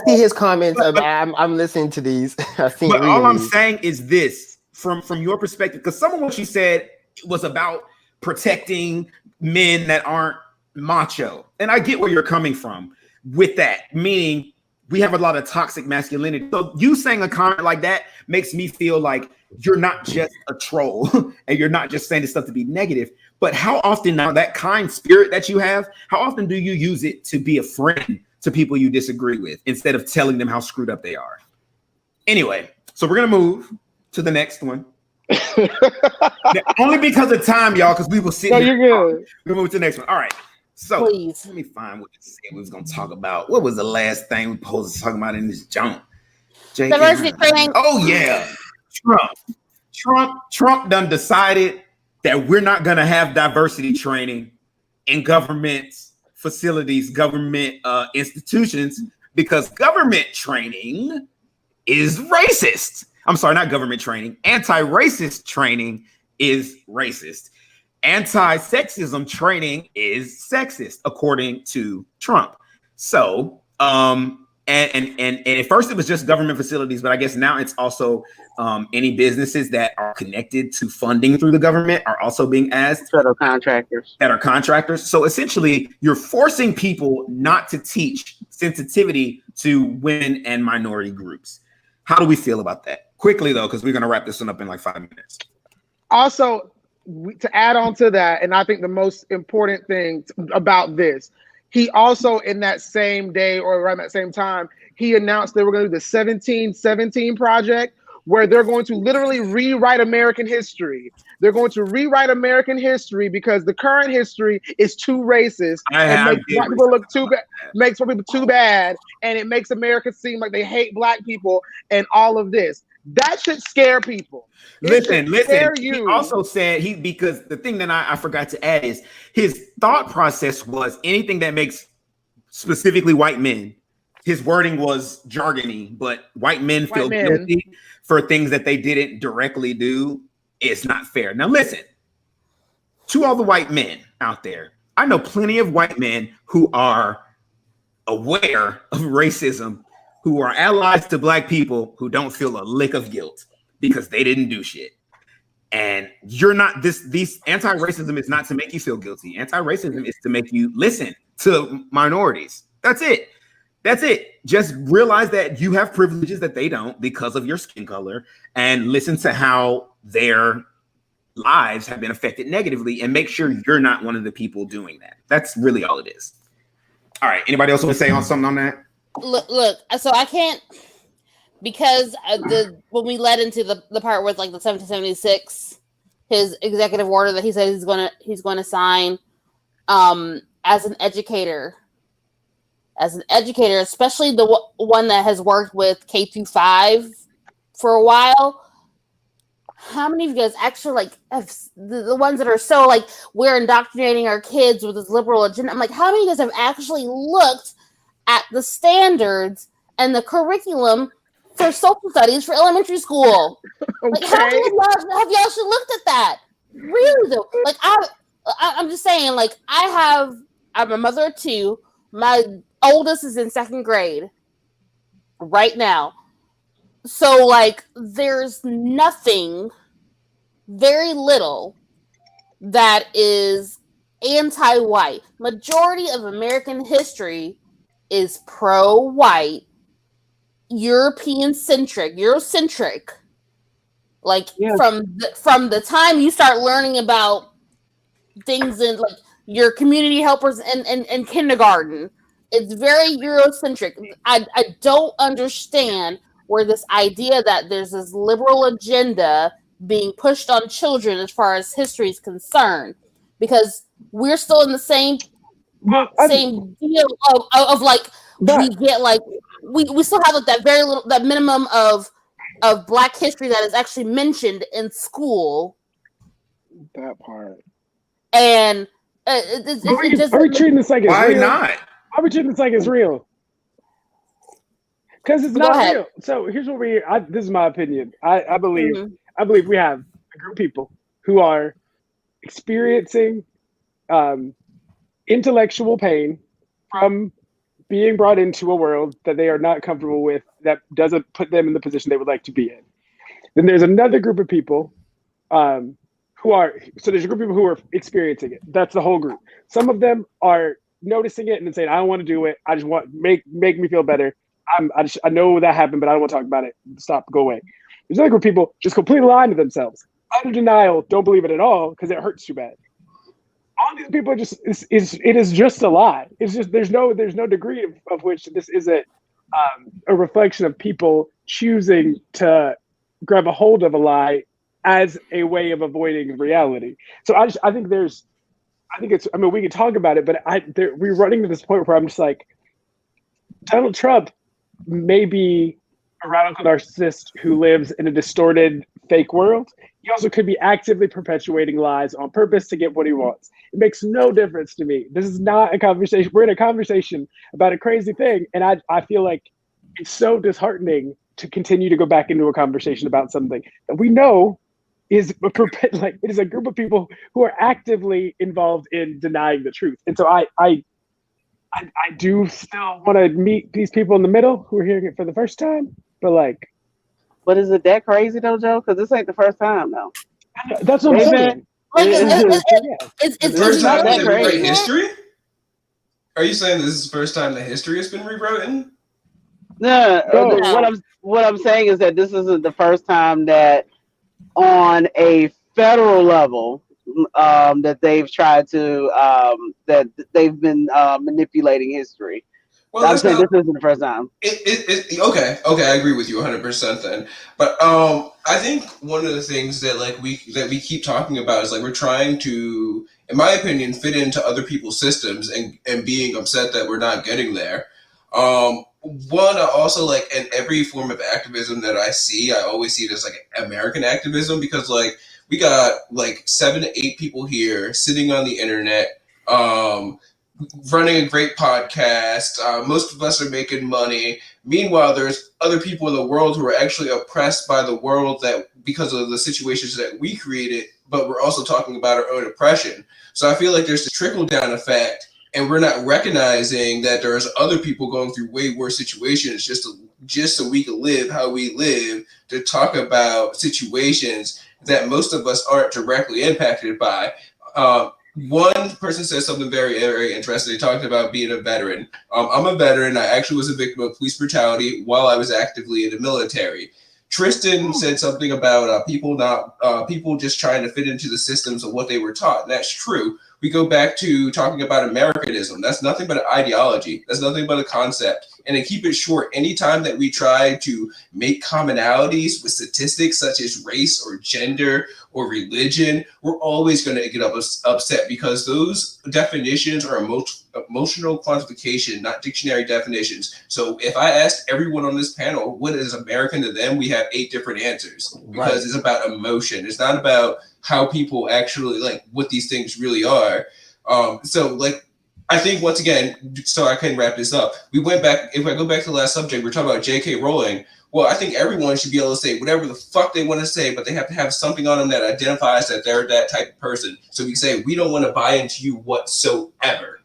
see his comments. I'm listening to these. But all I'm saying is this, from your perspective, because some of what you said was about protecting men that aren't macho. And I get where you're coming from with that, meaning we have a lot of toxic masculinity. So you saying a comment like that makes me feel like you're not just a troll and you're not just saying this stuff to be negative, but how often now that kind spirit that you have, how often do you use it to be a friend to people you disagree with instead of telling them how screwed up they are? Anyway, so we're going to move to the next one. Only because of time, y'all, because we will sit here. You're good. We'll move to the next one. All right. So Please. let me find what we said we was going to talk about. What was the last thing we supposed to talk about in this junk? Diversity training. Oh, yeah. Trump done decided that we're not going to have diversity training in government facilities, government institutions, because government training is racist. I'm sorry, not government training. Anti-racist training is racist. Anti-sexism training is sexist, according to Trump. So, and at first it was just government facilities, but I guess now it's also any businesses that are connected to funding through the government are also being asked. Federal contractors. That are contractors. So essentially, you're forcing people not to teach sensitivity to women and minority groups. How do we feel about that? Quickly, though, because we're going to wrap this one up in like 5 minutes. Also, to add on to that, and I think the most important thing about this, he also in that same day or around that same time, he announced they were going to do the 1717 project, where they're going to literally rewrite American history. They're going to rewrite American history because the current history is too racist and makes white people look too bad, makes white people too bad, and it makes America seem like they hate Black people and all of this. That should scare people. Listen. He also said because the thing that I forgot to add is his thought process was anything that makes specifically white men. His wording was jargony, but white men feel guilty for things that they didn't directly do. It's not fair. Now listen, to all the white men out there, I know plenty of white men who are aware of racism, who are allies to Black people, who don't feel a lick of guilt because they didn't do shit. And you're not these anti-racism is not to make you feel guilty. Anti-racism is to make you listen to minorities. That's it. Just realize that you have privileges that they don't because of your skin color, and listen to how their lives have been affected negatively, and make sure you're not one of the people doing that. That's really all it is. All right. Anybody else want to say something on that? Look. So I can't, because when we led into the part with like the 1776, his executive order that he said he's going to sign, as an educator, especially the one that has worked with K-5 for a while, how many of you guys actually like have the ones that are so like we're indoctrinating our kids with this liberal agenda? I'm like, how many of you guys have actually looked at the standards and the curriculum for social studies for elementary school? Like, how many of y'all have you actually looked at that? Really though, like I'm just saying, like I'm a mother of two. My oldest is in second grade right now. So like there's nothing, very little that is anti-white. Majority of American history is pro-white, Eurocentric. Like from the time you start learning about things in like your community helpers and kindergarten, it's very Eurocentric. I don't understand where this idea that there's this liberal agenda being pushed on children as far as history is concerned, because we're still in the same deal of like we get like we still have like that very little, that minimum of Black history that is actually mentioned in school. That part. are And we treating this like it's real? Why not? Are we treating this like it's real? Because it's not real. So here's what this is my opinion. I believe we have a group of people who are experiencing intellectual pain from being brought into a world that they are not comfortable with, that doesn't put them in the position they would like to be in. Then there's another group of people there's a group of people who are experiencing it. That's the whole group. Some of them are noticing it and then saying, I don't want to do it. I just want make me feel better. I know that happened, but I don't want to talk about it. Stop, go away. There's another group of people just completely lying to themselves. Under denial, don't believe it at all because it hurts too bad. All these people are just it is just a lie. It's just there's no degree of which this isn't a reflection of people choosing to grab a hold of a lie as a way of avoiding reality. So I think we can talk about it, but we're running to this point where I'm just like, Donald Trump may be a radical narcissist who lives in a distorted fake world. He also could be actively perpetuating lies on purpose to get what he wants. It makes no difference to me. This is not a conversation. We're in a conversation about a crazy thing. And I feel like it's so disheartening to continue to go back into a conversation about something that we know is it is a group of people who are actively involved in denying the truth. And so I do still want to meet these people in the middle who are hearing it for the first time, but is it that crazy though, Joe? Because this ain't the first time though. That's what I'm saying. It's first time that they crazy. rewrite history? Are you saying this is the first time that history has been rewritten? No. What I'm saying is that this isn't the first time that on a federal level that they've tried to that they've been manipulating history. Well, I'm saying this isn't the first time. Okay, I agree with you 100% then. But I think one of the things that we keep talking about is we're trying to, in my opinion, fit into other people's systems and being upset that we're not getting there. One, also in every form of activism that I see, I always see it as American activism, because we got 7 to 8 people here sitting on the internet, running a great podcast. Most of us are making money. Meanwhile, there's other people in the world who are actually oppressed by the world that because of the situations that we created, but we're also talking about our own oppression. So I feel like there's this trickle-down effect, and we're not recognizing that there's other people going through way worse situations just so we can live how we live, to talk about situations that most of us aren't directly impacted by. One person said something very, very interesting. They talked about being a veteran. I'm a veteran. I actually was a victim of police brutality while I was actively in the military. Tristan said something about people just trying to fit into the systems of what they were taught. And that's true. we go back to talking about Americanism. That's nothing but an ideology. That's nothing but a concept. And to keep it short, anytime that we try to make commonalities with statistics such as race or gender or religion, we're always going to get upset because those definitions are emotional quantification, not dictionary definitions. So if I asked everyone on this panel what is American to them, we have 8 different answers because it's about emotion. It's not about how people actually like what these things really are. So like, I think once again, so I can wrap this up. We went back, if I go back to the last subject, we're talking about J.K. Rowling. Well, I think everyone should be able to say whatever the fuck they want to say, but they have to have something on them that identifies that they're that type of person. So we can say, we don't want to buy into you whatsoever.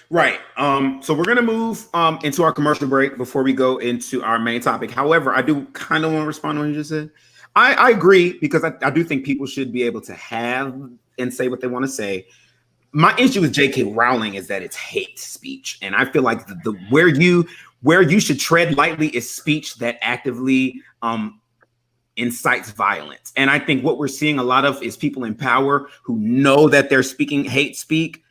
Right. So we're going to move into our commercial break before we go into our main topic. However, I do kind of want to respond to what you just said. I agree because I do think people should be able to have and say what they want to say. My issue with J.K. Rowling is that it's hate speech, and I feel like the where you should tread lightly is speech that actively incites violence. And I think what we're seeing a lot of is people in power who know that they're speaking hate speak,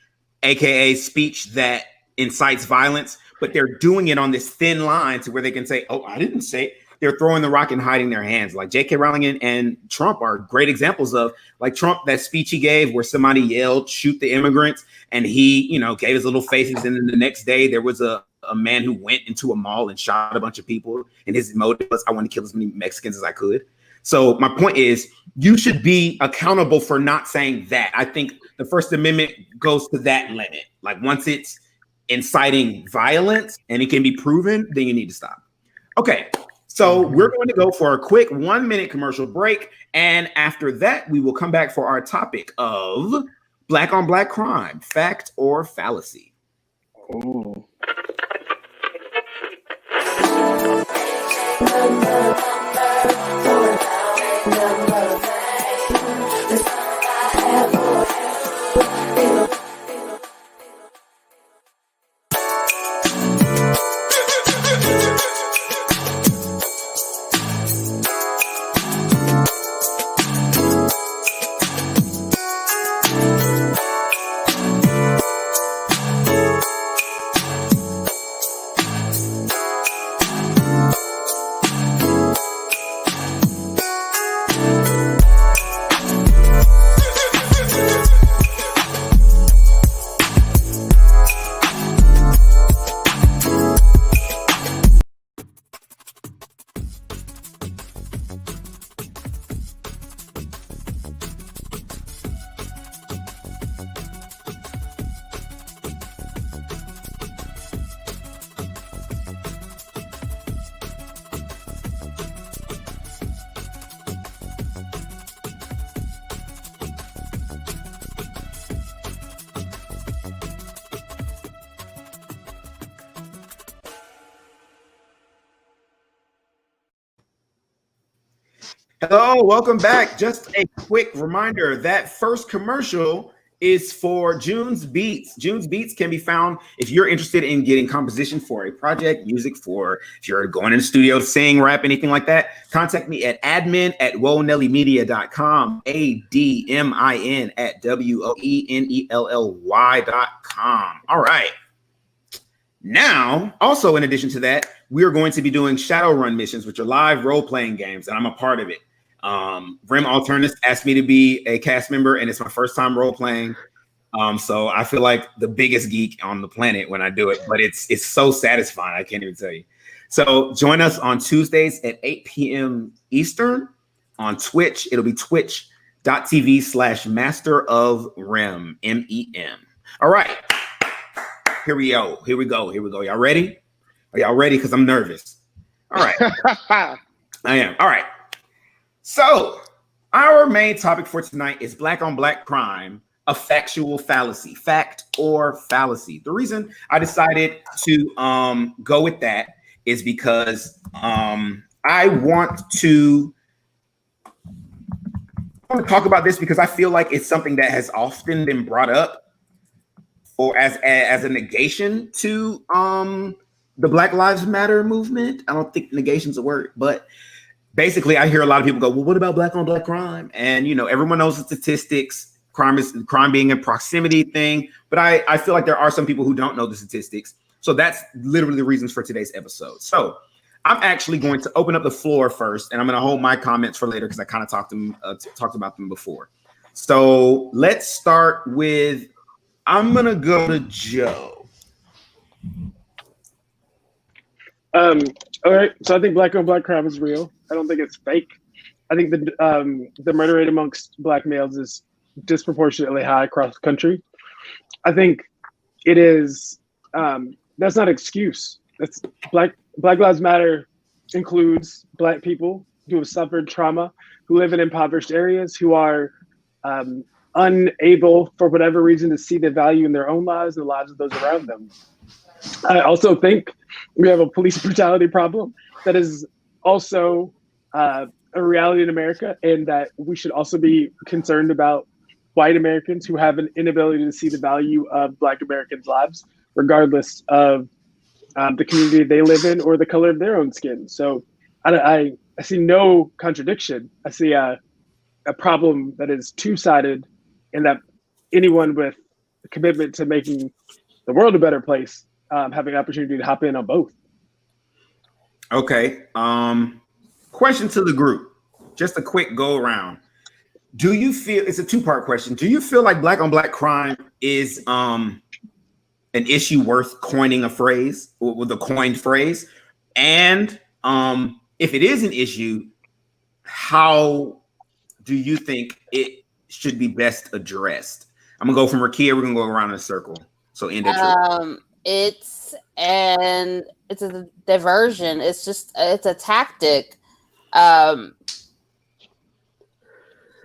aka speech that incites violence, but they're doing it on this thin line to where they can say, "Oh, I didn't say it." They're throwing the rock and hiding their hands. Like J.K. Rowling and Trump are great examples of, like Trump, that speech he gave where somebody yelled, "Shoot the immigrants," and he, gave his little faces. And then the next day there was a man who went into a mall and shot a bunch of people. And his motive was, "I want to kill as many Mexicans as I could." So my point is, you should be accountable for not saying that. I think the First Amendment goes to that limit. Like once it's inciting violence and it can be proven, then you need to stop. Okay. So we're going to go for a quick 1-minute commercial break. And after that, we will come back for our topic of Black on Black crime, fact or fallacy. Ooh. Hello, welcome back. Just a quick reminder that first commercial is for June's Beats. June's Beats can be found if you're interested in getting composition for a project, music for, if you're going in the studio to sing, rap, anything like that, contact me at admin@woenellymedia.com, ADMIN@WOENELLY.com. All right. Now, also in addition to that, we are going to be doing Shadowrun missions, which are live role-playing games, and I'm a part of it. Rim Alternus asked me to be a cast member, and it's my first time role-playing. So I feel like the biggest geek on the planet when I do it, but it's so satisfying. I can't even tell you. So join us on Tuesdays at 8 p.m. Eastern on Twitch. It'll be twitch.tv/masterofrem, MEM. All right. Here we go. Y'all ready? Are y'all ready? Because I'm nervous. All right. I am. All right. So our main topic for tonight is Black on Black crime, a factual fallacy, fact or fallacy. The reason I decided to go with that is because I want to talk about this because I feel like it's something that has often been brought up or as a negation to the Black Lives Matter movement. I don't think negation's a word, but basically I hear a lot of people go, well, what about Black on Black crime? And everyone knows the statistics. crime being a proximity thing. But I feel like there are some people who don't know the statistics. So that's literally the reasons for today's episode. So I'm actually going to open up the floor first, and I'm going to hold my comments for later because I kind of talked about them before. So let's start with, I'm going to go to Joe. All right. So I think black on black crime is real. I don't think it's fake. I think the murder rate amongst black males is disproportionately high across the country. I think it is, that's not an excuse. That's Black Lives Matter includes black people who have suffered trauma, who live in impoverished areas, who are unable for whatever reason to see the value in their own lives and the lives of those around them. I also think we have a police brutality problem that is also a reality in America, and that we should also be concerned about white Americans who have an inability to see the value of black Americans' lives, regardless of the community they live in or the color of their own skin. So I see no contradiction. I see a problem that is two-sided, and that anyone with a commitment to making the world a better place having an opportunity to hop in on both. Okay. Question to the group. Just a quick go around. Do you feel, it's a two-part question. Do you feel like black on black crime is an issue worth coining a phrase, with a coined phrase? And if it is an issue, how do you think it should be best addressed? I'm gonna go from Rakia. We're gonna go around in a circle. So end it. It's a diversion. It's a tactic.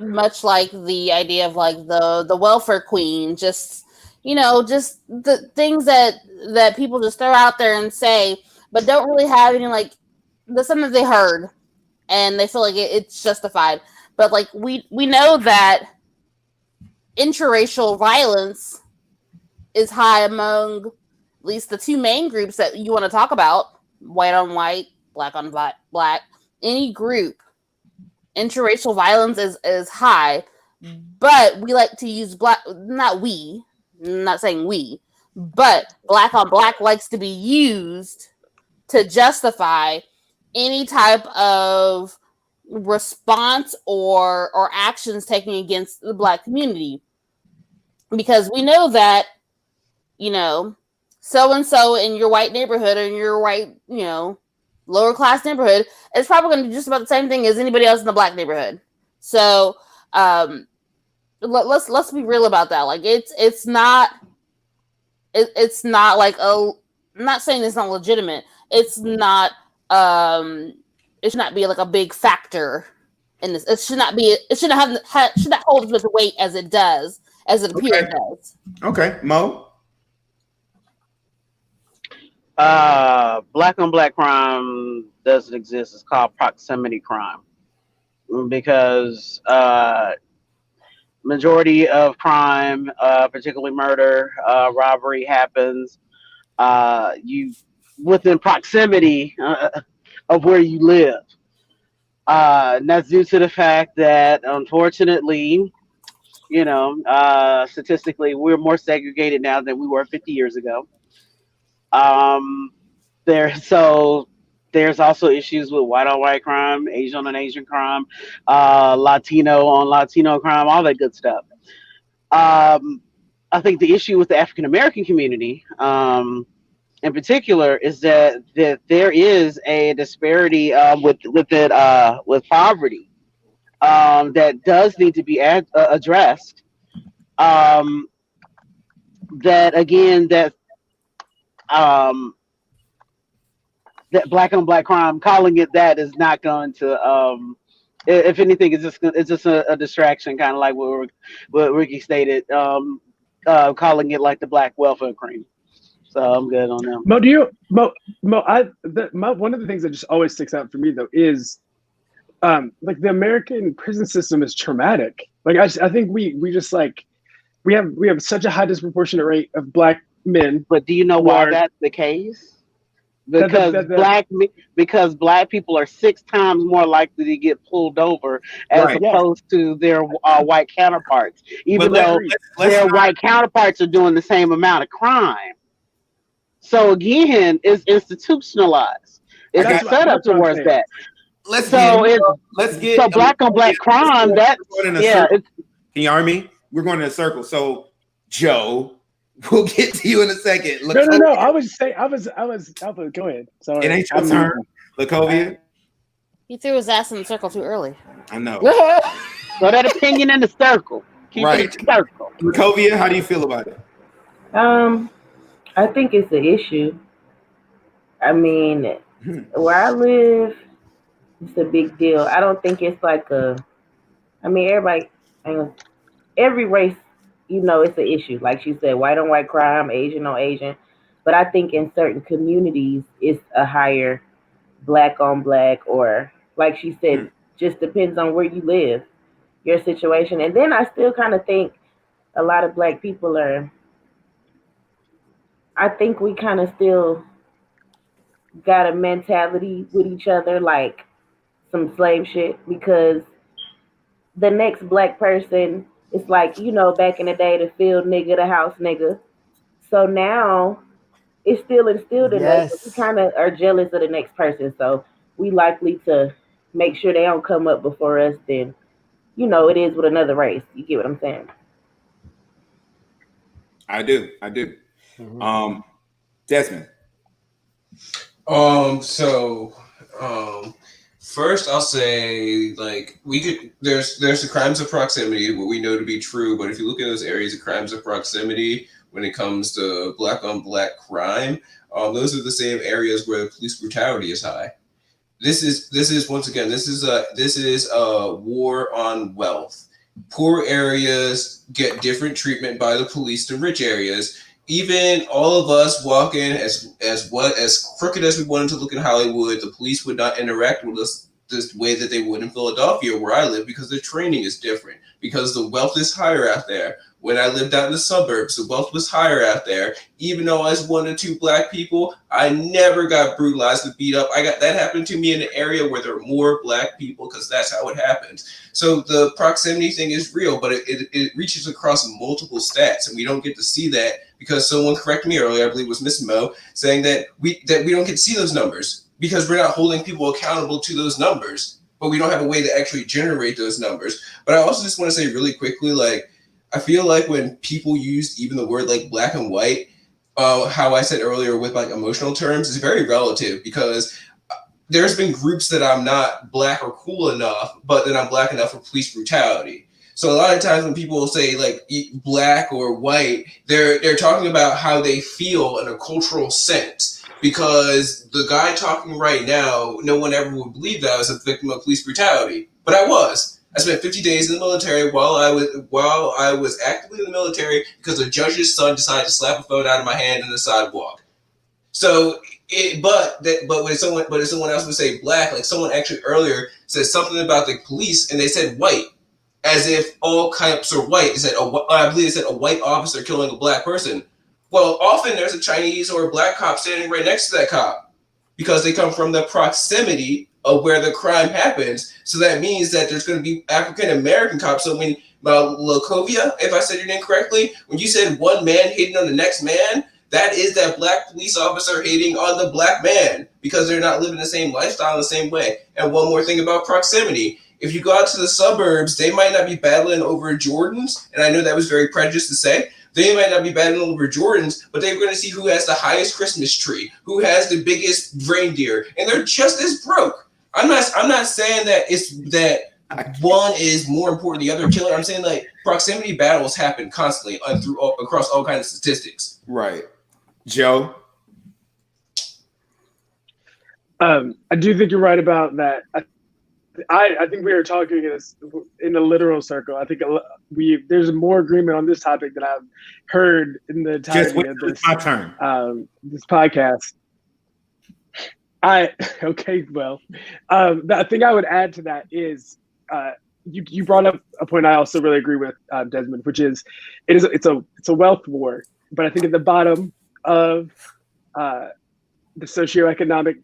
Much like the idea of like the welfare queen, just the things that people just throw out there and say, but don't really have any like something they heard and they feel like it's justified. But like we know that interracial violence is high among at least the two main groups that you want to talk about: white on white, black on black. Any group, interracial violence is high, but we like to use not saying we, but black on black likes to be used to justify any type of response or actions taken against the black community. Because we know that, so-and-so in your white neighborhood or in your white, lower class neighborhood is probably going to do just about the same thing as anybody else in the black neighborhood. So let's be real about that. Like it's not like I'm not saying it's not legitimate. It's not it should not be like a big factor in this. It should not hold as much weight as it does, as it appears it does. Okay, Mo. Black on black crime doesn't exist. It's called proximity crime, because majority of crime, particularly murder, robbery, happens within proximity of where you live. And that's due to the fact that, unfortunately, statistically, we're more segregated now than we were 50 years ago. There's also issues with white on white crime, Asian on Asian crime, Latino on Latino crime, all that good stuff. I think the issue with the African American community, in particular, is that there is a disparity with poverty that does need to be addressed. That black on black crime, calling it that is not going to, if anything, it's just a distraction, kind of like what Ricky stated, calling it like the black welfare cream. So I'm good on them. One of the things that just always sticks out for me though is, like the American prison system is traumatic. Like I think we just like we have such a high disproportionate rate of black men. But do you know why that's the case? because black people are 6 times more likely to get pulled over as Right. opposed to their white counterparts, even But though their white counterparts are doing the same amount of crime. So again, it's institutionalized. It's a setup towards that. Let's So get black on black crime. That's yeah. Can you hear me? We're going in a circle. So Joe, we'll get to you in a second. No. I was go ahead. Sorry. It ain't your turn. Lacovia. He threw his ass in the circle too early. I know. So that opinion in the circle. Keep it in the circle. Lacovia, how do you feel about it? I think it's an issue. I mean, where I live, it's a big deal. I don't think it's like every race, it's an issue. Like she said, white on white crime, Asian on Asian. But I think in certain communities, it's a higher black on black, or like she said, just depends on where you live, your situation. And then I still kind of think a lot of black people I think we kind of still got a mentality with each other like some slave shit, because the next black person is like, back in the day, the field nigga, the house nigga. So now it's still instilled in us. But we kind of are jealous of the next person. So we likely to make sure they don't come up before us. Then, it is with another race. You get what I'm saying? I do. Desmond. First I'll say, like, there's the crimes of proximity, what we know to be true, but if you look at those areas of crimes of proximity when it comes to black on black crime, those are the same areas where police brutality is high. This is once again, this is a war on wealth. Poor areas get different treatment by the police than rich areas. Even all of us walking as crooked as we wanted to look in Hollywood, the police would not interact with us this way that they would in Philadelphia, where I live, because the training is different, because the wealth is higher out there. When I lived out in the suburbs, the wealth was higher out there. Even though I was 1 or 2 black people, I never got brutalized and beat up. That happened to me in an area where there are more black people, because that's how it happens. So the proximity thing is real, but it reaches across multiple stats, and we don't get to see that because someone corrected me earlier, I believe it was Miss Mo, saying that we don't get to see those numbers because we're not holding people accountable to those numbers, but we don't have a way to actually generate those numbers. But I also just want to say really quickly, like, I feel like when people use even the word like black and white, how I said earlier with like emotional terms, is very relative, because there's been groups that I'm not black or cool enough, but that I'm black enough for police brutality. So a lot of times when people say like black or white, they're talking about how they feel in a cultural sense. Because the guy talking right now, no one ever would believe that I was a victim of police brutality, but I was. I spent 50 days in the military while I was actively in the military because a judge's son decided to slap a phone out of my hand in the sidewalk. So, but when someone else would say black, like someone actually earlier said something about the police and they said white, as if all cops are white. They said, I believe they said a white officer killing a black person. Well, often there's a Chinese or a black cop standing right next to that cop because they come from the proximity of where the crime happens. So that means that there's going to be African American cops. So when Lacovia, if I said your name correctly, when you said one man hitting on the next man, that is that black police officer hitting on the black man because they're not living the same lifestyle in the same way. And one more thing about proximity. If you go out to the suburbs, they might not be battling over Jordans. And I know that was very prejudiced to say. They might not be battling over Jordans, but they're going to see who has the highest Christmas tree, who has the biggest reindeer, and they're just as broke. I'm not saying that one is more important than the other killer. I'm saying like proximity battles happen constantly across all kinds of statistics. Right. Joe? I do think you're right about that. I think we are talking in a literal circle. I think there's more agreement on this topic than I've heard in the entirety of this. My turn. This podcast. The thing I would add to that is you brought up a point I also really agree with, Desmond, which is it's a wealth war. But I think at the bottom of the socioeconomic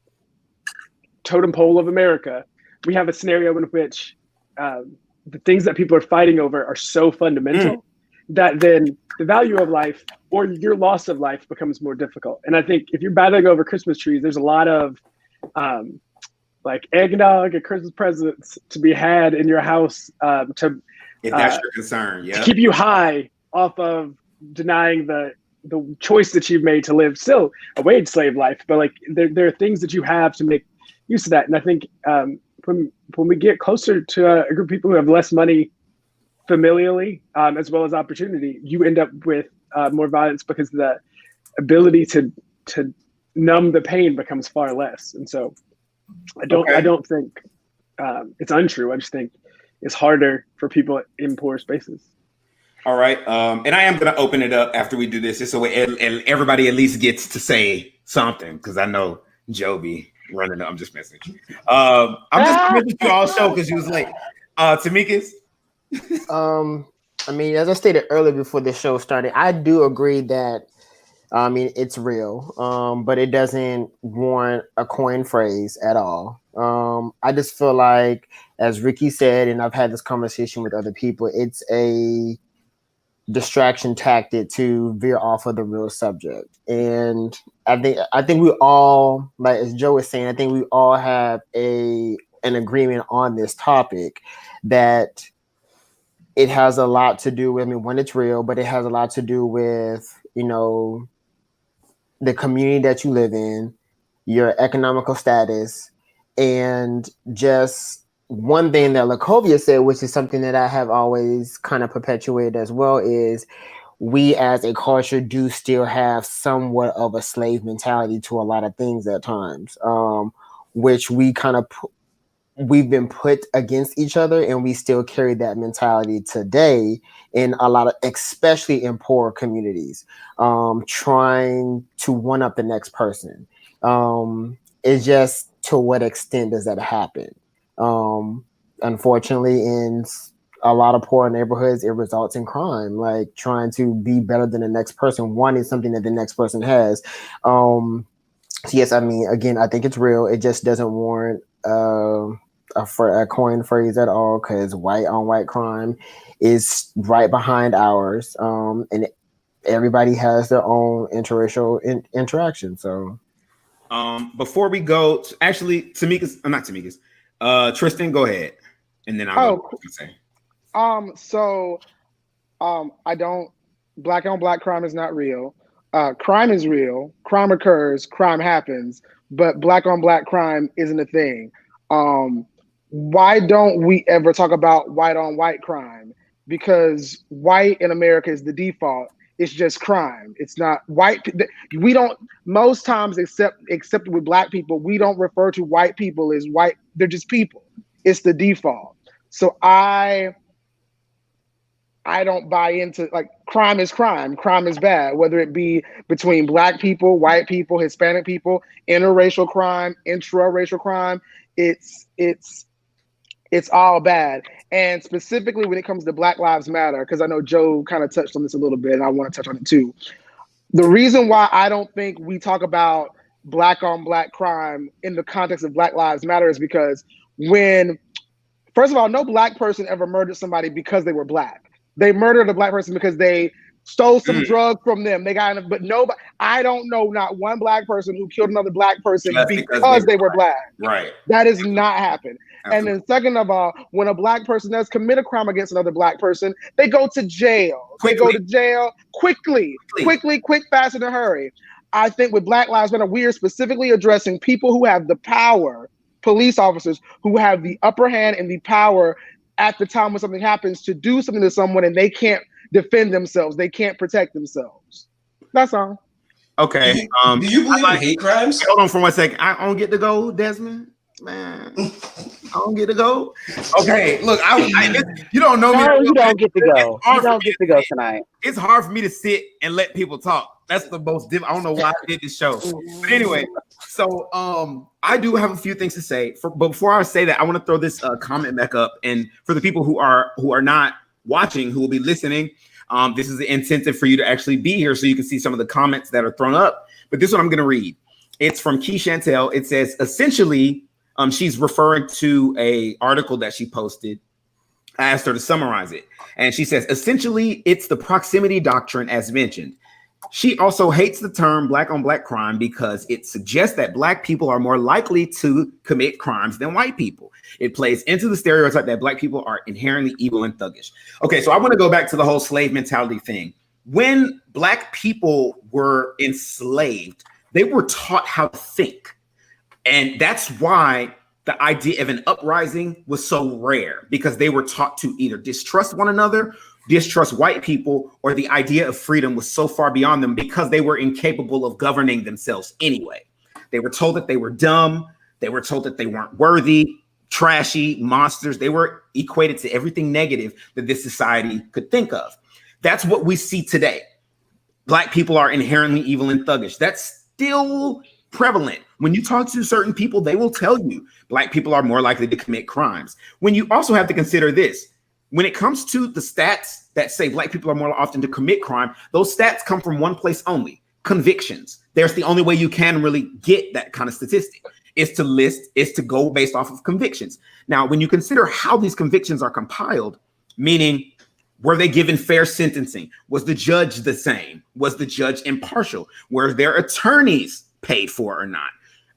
totem pole of America, we have a scenario in which the things that people are fighting over are so fundamental that then the value of life or your loss of life becomes more difficult. And I think if you're battling over Christmas trees, there's a lot of like eggnog and Christmas presents to be had in your house to if that's your concern, to keep you high off of denying the choice that you've made to live still a wage slave life. But like there are things that you have to make use of that. And I think when we get closer to a group of people who have less money familially, as well as opportunity, you end up with more violence because the ability to numb the pain becomes far less. And so I don't think it's untrue. I just think it's harder for people in poor spaces. All right. And I am going to open it up after we do this, just so everybody at least gets to say something, because I know Joby running up. I'm just messing with you. I'm just messing with you all show because you was late. Tamika's? I mean, as I stated earlier before the show started, I do agree that, I mean, it's real, but it doesn't warrant a coin phrase at all. I just feel like, as Ricky said, and I've had this conversation with other people, it's a distraction tactic to veer off of the real subject. And I think we all, like as Joe was saying, I think we all have an agreement on this topic that it has a lot to do with, I mean, when it's real, but it has a lot to do with, you know, the community that you live in, your economical status, and just one thing that Lacovia said, which is something that I have always kind of perpetuated as well, is we as a culture do still have somewhat of a slave mentality to a lot of things at times, which we've been put against each other, and we still carry that mentality today in a lot of, especially in poor communities, trying to one up the next person. It's just, to what extent does that happen? Unfortunately, in a lot of poor neighborhoods, it results in crime, like trying to be better than the next person, wanting something that the next person has. So yes, I mean, again, I think it's real. It just doesn't warrant a coin phrase at all, because white on white crime is right behind ours, and everybody has their own interracial interaction. So before we go, actually, Tamika's, not Tamika's, Tristan, go ahead, and then I'll go say. I don't. Black on black crime is not real. Crime is real. Crime occurs. Crime happens. But black on black crime isn't a thing. Why don't we ever talk about white on white crime? Because white in America is the default. It's just crime. It's not white. We don't, most times, except with black people, we don't refer to white people as white. They're just people. It's the default. So I don't buy into, like, crime is crime. Crime is bad, whether it be between black people, white people, Hispanic people, interracial crime, intraracial crime. It's all bad. And specifically when it comes to Black Lives Matter, because I know Joe kind of touched on this a little bit, and I want to touch on it too. The reason why I don't think we talk about black on black crime in the context of Black Lives Matter is because first of all, no black person ever murdered somebody because they were black. They murdered a black person because they stole some drugs from them. They got in, but nobody, I don't know not one black person who killed another black person because they were black. Right. That has not happened. Absolutely. And then second of all, when a black person does commit a crime against another black person, they go to jail. They go to jail quickly, fast, in a hurry. I think with Black Lives Matter, we are specifically addressing people who have the power, police officers who have the upper hand and the power at the time when something happens to do something to someone and they can't defend themselves. They can't protect themselves. That's all. Okay. Do you believe in hate crimes? Hold on for 1 second. I don't get to go, Desmond. Man, I don't get to go. Okay, look, you don't know me. No, you don't get to go. You don't get to go tonight. It's hard for me to sit and let people talk. That's the most difficult. I don't know why I did this show. But anyway, so I do have a few things to say. But before I say that, I want to throw this comment back up. And for the people who are not watching, who will be listening, this is the incentive for you to actually be here so you can see some of the comments that are thrown up. But this is what I'm going to read. It's from Key Chantel. It says, essentially, she's referring to a article that she posted. I asked her to summarize it. And she says, essentially, it's the proximity doctrine as mentioned. She also hates the term black on black crime because it suggests that black people are more likely to commit crimes than white people. It plays into the stereotype that black people are inherently evil and thuggish. Okay, so I want to go back to the whole slave mentality thing. When black people were enslaved, they were taught how to think. And that's why the idea of an uprising was so rare, because they were taught to either distrust one another, distrust white people, or the idea of freedom was so far beyond them because they were incapable of governing themselves anyway. They were told that they were dumb. They were told that they weren't worthy, trashy, monsters. They were equated to everything negative that this society could think of. That's what we see today. Black people are inherently evil and thuggish. That's still prevalent. When you talk to certain people, they will tell you black people are more likely to commit crimes. When you also have to consider this, when it comes to the stats that say black people are more often to commit crime, those stats come from one place only: convictions. There's the only way you can really get that kind of statistic is to go based off of convictions. Now, when you consider how these convictions are compiled, meaning were they given fair sentencing? Was the judge the same? Was the judge impartial? Were their attorneys paid for or not?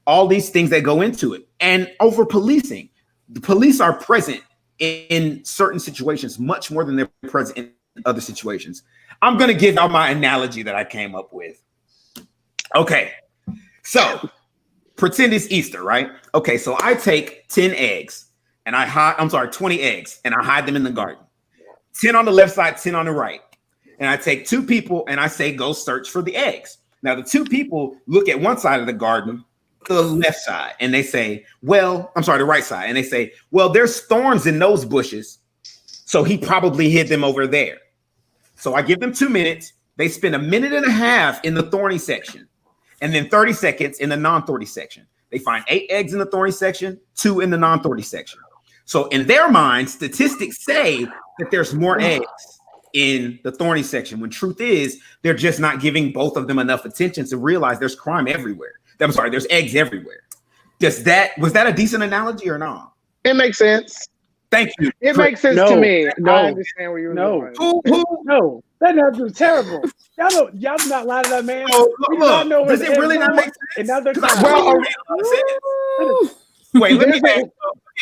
All these things that go into it. And over policing, the police are present in certain situations much more than they're present in other situations. I'm going to give out my analogy that I came up with. Okay, so pretend it's Easter, right? Okay, so I take 10 eggs and 20 eggs, and I hide them in the garden. 10 on the left side, 10 on the right. And I take two people and I say, go search for the eggs. Now, the two people look at one side of the garden, the left side, and they say, the right side. And they say, well, there's thorns in those bushes, so he probably hid them over there. So I give them 2 minutes. They spend a minute and a half in the thorny section, and then 30 seconds in the non-thorny section. They find 8 eggs in the thorny section, 2 in the non-thorny section. So in their minds, statistics say that there's more eggs in the thorny section, when truth is they're just not giving both of them enough attention to realize there's crime everywhere. There's eggs everywhere. Was that a decent analogy or not? It makes sense. Thank you. It makes sense to me. No, I understand where you're going. No, that analogy was terrible. Y'all not lying to that man. Look, does it really not make sense? And now they're wait, let me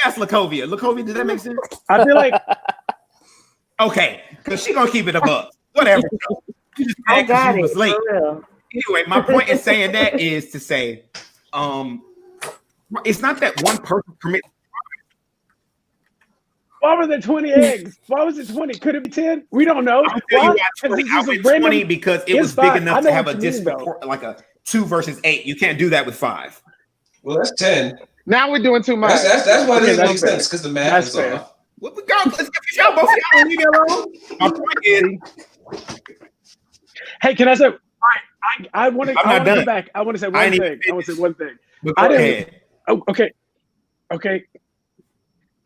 ask Lacovia. Lacovia, does that make sense? I feel like okay, because she's gonna keep it above. Whatever. I got it. Was late. For real. Anyway, my point in saying that is to say, it's not that one person commits. Why were there 20 eggs? Why was it 20? Could it be 10? We don't know. I'll tell you why 20 because it was big enough to have a disproportionate, like a 2 versus 8. You can't do that with 5. Well, that's 10. Now we're doing too much. That's why it doesn't make sense, because the math is off. What we got? Let's get y'all both y'all leave me alone. My point is, hey, can I say? I want to go back. I want to say one thing. I didn't. Oh, okay.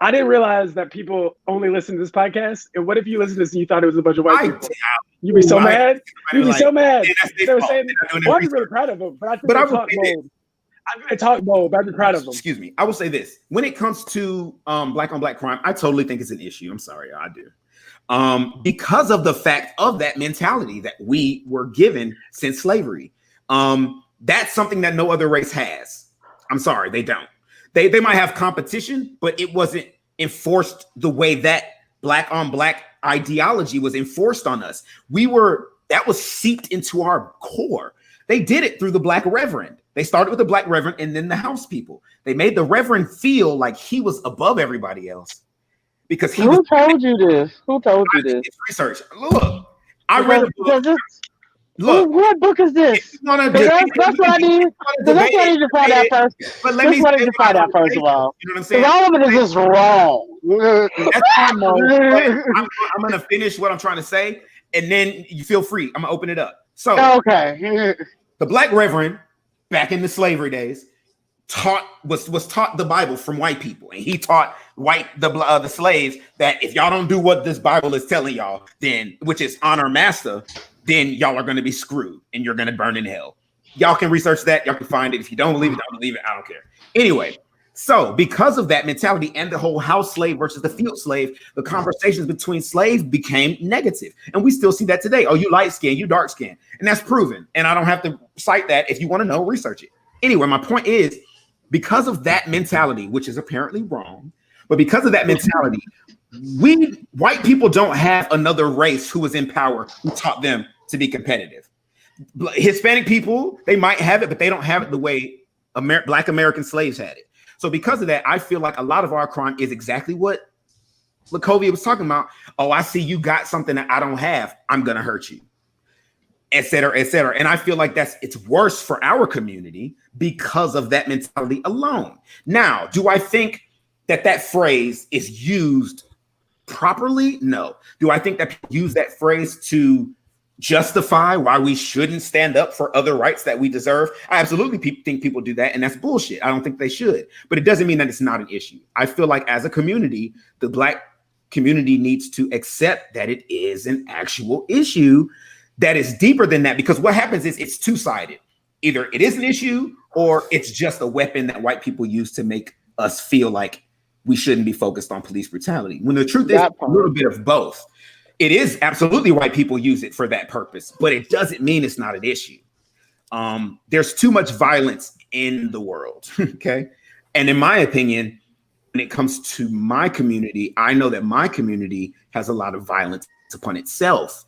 I didn't realize that people only listen to this podcast. And what if you listen to this and you thought it was a bunch of white people? You'd be so mad. You'd be so mad. They were saying, well, I'm really proud of them. But I think they talk bold. I talk bold, but I'd be proud of them. Excuse me. I will say this. When it comes to black on black crime, I totally think it's an issue. I'm sorry, I do. Because of the fact of that mentality that we were given since slavery. That's something that no other race has. I'm sorry, they don't. They might have competition, but it wasn't enforced the way that black on black ideology was enforced on us. That was seeped into our core. They did it through the black reverend. They started with the black reverend and then the house people. They made the reverend feel like he was above everybody else. Because Who told you this? It's research. Look, I read a book. Look, what book is this? That's what I need. That's what I need to find out first. But let me find out first of all. You know what I'm saying? All of it is just wrong. That's fine, I'm gonna finish what I'm trying to say, and then you feel free. I'm gonna open it up. So, okay, the black reverend back in the slavery days was taught the Bible from white people, and he taught the slaves that if y'all don't do what this Bible is telling y'all, then which is honor master, then y'all are going to be screwed and you're going to burn in hell. Y'all can research that. Y'all can find it. If you don't believe it, don't believe it. I don't care. Anyway, so because of that mentality and the whole house slave versus the field slave, the conversations between slaves became negative. And we still see that today. Oh, you light skin, you dark skin. And that's proven. And I don't have to cite that. If you want to know, research it. Anyway, my point is, because of that mentality, which is apparently wrong, but because of that mentality, we white people don't have another race who was in power who taught them to be competitive. Hispanic people, they might have it, but they don't have it the way Black American slaves had it. So because of that, I feel like a lot of our crime is exactly what Lakovia was talking about. Oh, I see you got something that I don't have. I'm going to hurt you, et cetera, et cetera. And I feel like it's worse for our community because of that mentality alone. Now, do I think that phrase is used properly? No. Do I think that people use that phrase to justify why we shouldn't stand up for other rights that we deserve? I absolutely think people do that, and that's bullshit. I don't think they should, but it doesn't mean that it's not an issue. I feel like as a community, the Black community needs to accept that it is an actual issue that is deeper than that, because what happens is it's two-sided. Either it is an issue or it's just a weapon that white people use to make us feel like we shouldn't be focused on police brutality, when the truth is a little bit of both. It is absolutely white people use it for that purpose, but it doesn't mean it's not an issue. There's too much violence in the world, okay? And in my opinion, when it comes to my community, I know that my community has a lot of violence upon itself.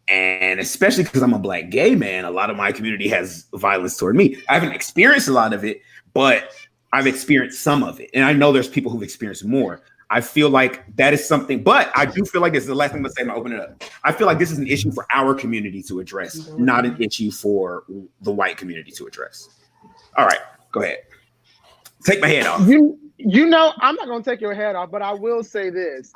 And especially because I'm a Black gay man, a lot of my community has violence toward me. I haven't experienced a lot of it, but I've experienced some of it. And I know there's people who've experienced more. I feel like that is something, but I do feel like this is the last thing I'm gonna say, and I'll open it up. I feel like this is an issue for our community to address, not an issue for the white community to address. All right, go ahead. Take my head off. You know, I'm not gonna take your head off, but I will say this.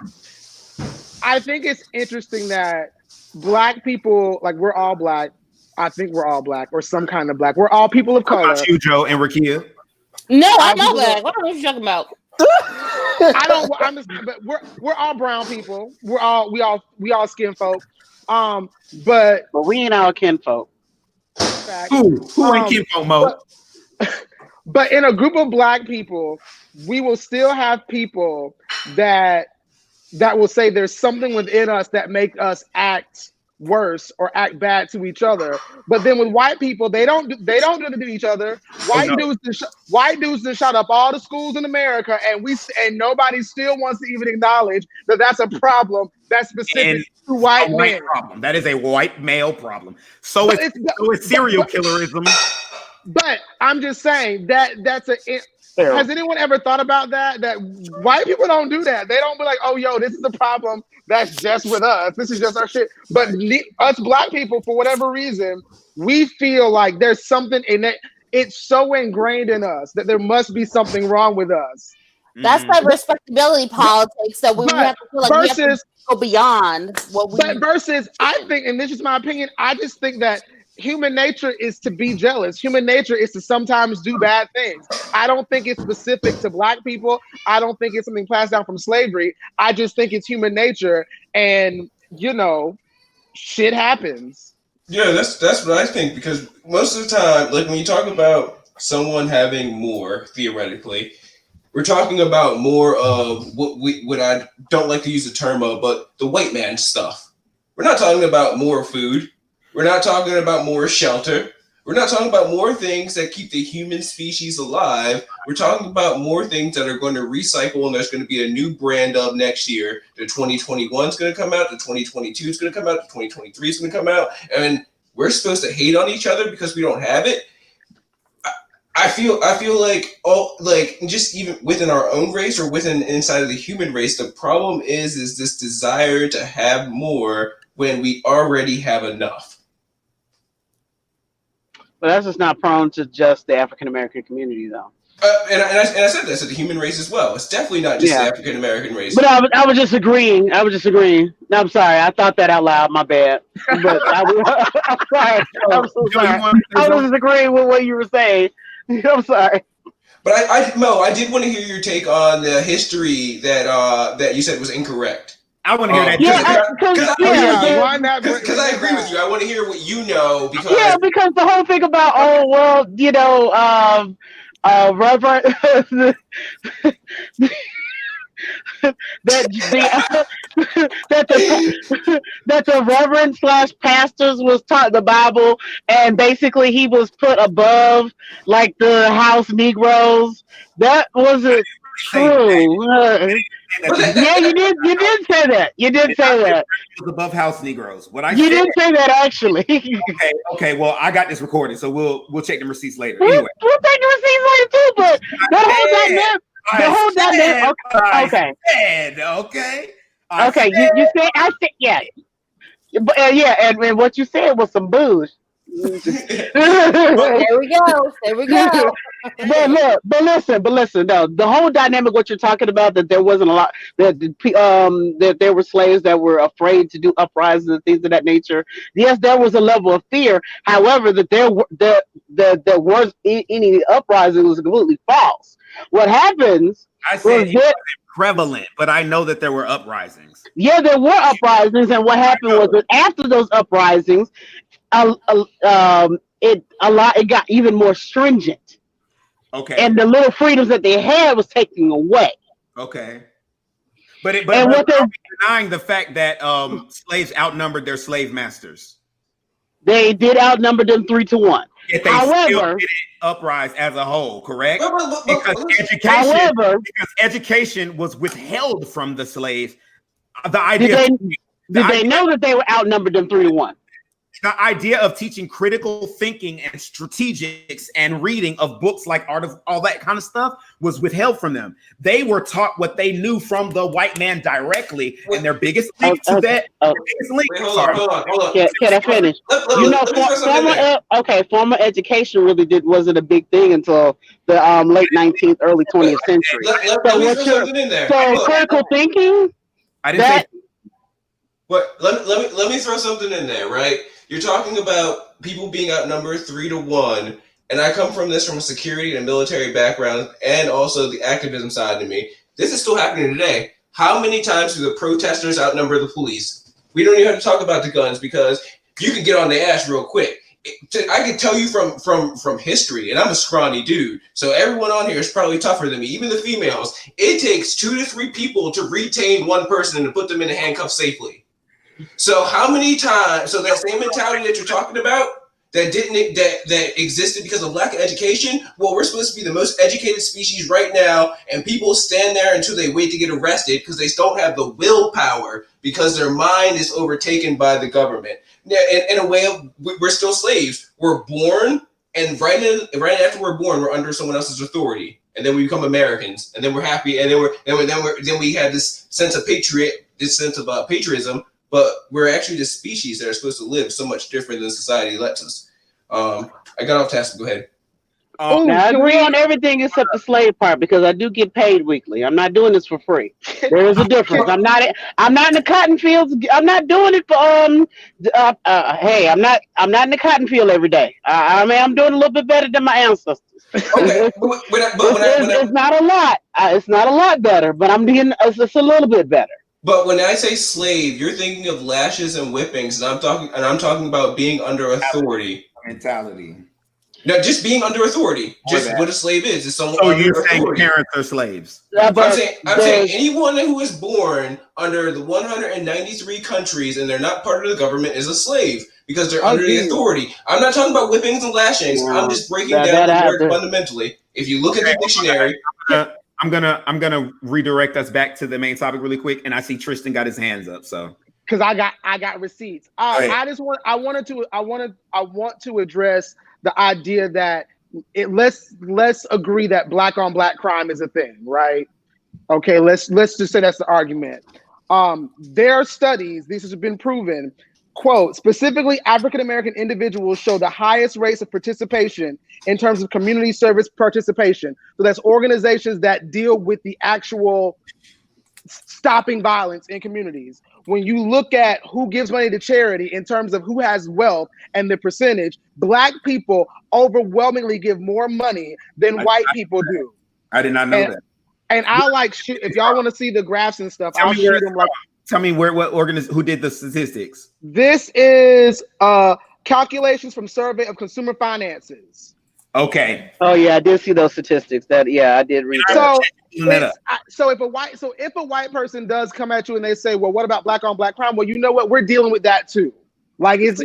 I think it's interesting that Black people, like we're all Black. I think we're all Black or some kind of Black. We're all people of color. How about you, Joe and Rakia? No, I'm not Black. What are you talking about? But we're all brown people. We all skin folk. But we ain't all kinfolk. Who ain't kinfolk, Mo? But in a group of Black people, we will still have people that will say there's something within us that make us act worse or act bad to each other. But then with white people, they don't do it to each other. White dudes that shot up all the schools in America, and nobody still wants to even acknowledge that that's a problem that's specific to white men. Problem. That is a white male problem. So it's serial killerism. But I'm just saying that's has anyone ever thought about that? That white people don't do that. They don't be like, oh, yo, this is a problem that's just with us. This is just our shit. But us Black people, for whatever reason, we feel like there's something in it. It's so ingrained in us that there must be something wrong with us. That's like respectability politics. So we have to feel like we have to go beyond what we. But versus, I think, and this is my opinion, I just think that human nature is to be jealous. Human nature is to sometimes do bad things. I don't think it's specific to Black people. I don't think it's something passed down from slavery. I just think it's human nature, and shit happens. Yeah, that's what I think, because most of the time, like when you talk about someone having more, theoretically, we're talking about more of what I don't like to use the term of, but the white man stuff. We're not talking about more food. We're not talking about more shelter. We're not talking about more things that keep the human species alive. We're talking about more things that are going to recycle, and there's going to be a new brand of next year. The 2021 is going to come out. The 2022 is going to come out. The 2023 is going to come out. And we're supposed to hate on each other because we don't have it. I feel like just even within our own race or within inside of the human race, the problem is this desire to have more when we already have enough. But that's just not prone to just the African American community, though. And I said that to the human race as well. It's definitely not just the African American race. But I was just agreeing. No, I'm sorry. I thought that out loud. My bad. But I'm sorry. I'm so sorry. I was just agreeing with what you were saying. I'm sorry. But Mo, I did want to hear your take on the history that you said was incorrect. I want to hear that. Because I agree with you. I want to hear what you know. Because because the whole thing about Reverend that the reverend / pastors was taught the Bible, and basically he was put above like the house Negroes. That wasn't true. Yeah, you did say that. You did say that. Above house Negroes. What you did say that actually. Okay. Well, I got this recorded, so we'll check the receipts later. We'll Anyway, take the receipts later too. But that whole dynamic. Okay. Okay. You said I said yeah. But, and what you said was some bullshit. There we go. But listen. No, the whole dynamic. What you're talking about, that there wasn't a lot that there were slaves that were afraid to do uprisings and things of that nature. Yes, there was a level of fear. However, that there was any uprising was completely false. What happens? I said it wasn't prevalent, but I know that there were uprisings. Yeah, there were uprisings, and what happened was that after those uprisings, it got even more stringent. Okay. And the little freedoms that they had was taken away. Okay. But are we denying the fact that slaves outnumbered their slave masters? They did outnumber them 3-1. Yet they still didn't uprise as a whole, correct? Because education was withheld from the slaves. The idea did they know that they were outnumbered them 3-1? The idea of teaching critical thinking and strategics and reading of books like Art of all that kind of stuff was withheld from them. They were taught what they knew from the white man directly, and their biggest link to that. Hold on. Can I finish? Formal education really wasn't a big thing until the late 19th, early 20th century. So critical thinking. I didn't say. But let me throw something in there, right? You're talking about people being outnumbered 3-1, and I come from a security and military background, and also the activism side of me. This is still happening today. How many times do the protesters outnumber the police? We don't even have to talk about the guns because you can get on the ass real quick. I can tell you from history, and I'm a scrawny dude, so everyone on here is probably tougher than me, even the females. It takes 2 to 3 people to retain one person and to put them in a handcuff safely. So how many times? So that same mentality that you're talking about that existed because of lack of education. Well, we're supposed to be the most educated species right now, and people stand there until they wait to get arrested because they don't have the willpower because their mind is overtaken by the government. Now, in a way, we're still slaves. We're born, and right after we're born, we're under someone else's authority, and then we become Americans, and then we're happy, and then we have this sense of patriotism. But we're actually the species that are supposed to live so much different than society lets us. I got off task. Go ahead. Now, I agree on everything except the slave part because I do get paid weekly. I'm not doing this for free. There is a difference. I'm not in the cotton fields. I'm not doing it for hey, I'm not in the cotton field every day. I'm doing a little bit better than my ancestors. Okay, it's not a lot. It's not a lot better, but I'm doing it's a little bit better. But when I say slave, you're thinking of lashes and whippings, and I'm talking about being under authority. Mentality. No, just being under authority. Just what a slave is someone. So you're saying parents are slaves? I'm saying anyone who is born under the 193 countries and they're not part of the government is a slave because they're under the authority. I'm not talking about whippings and lashings. I'm just breaking down the word fundamentally. If you look at the dictionary. I'm gonna redirect us back to the main topic really quick, and I see Tristan got his hands up. So because I got receipts. I want to address the idea that let's agree that black on black crime is a thing, right? Okay, let's just say that's the argument. There are studies. This has been proven. Quote, specifically, African-American individuals show the highest rates of participation in terms of community service participation. So that's organizations that deal with the actual stopping violence in communities. When you look at who gives money to charity in terms of who has wealth and the percentage, Black people overwhelmingly give more money than white people do. I did not know that. And I if y'all want to see the graphs and stuff, I'll shoot them Tell me who did the statistics? This is calculations from Survey of Consumer Finances. Okay. Oh yeah, I did see those statistics. I did read that. So if a white person does come at you and they say, well, what about black on black crime? Well, you know what? We're dealing with that too. Like it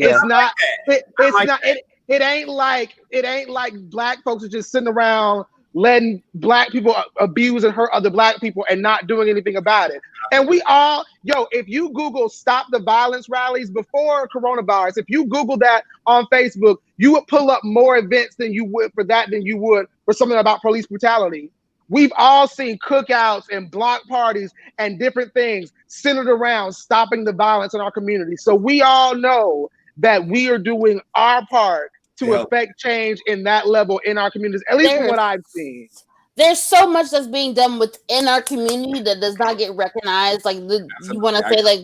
ain't like black folks are just sitting around letting black people abuse and hurt other black people and not doing anything about it. And we all, if you Google stop the violence rallies before coronavirus, if you Google that on Facebook, you would pull up more events than you would for something about police brutality. We've all seen cookouts and block parties and different things centered around stopping the violence in our community. So we all know that we are doing our part to affect change in that level in our communities, at least from what I've seen. There's so much that's being done within our community that does not get recognized. Like you want to say, like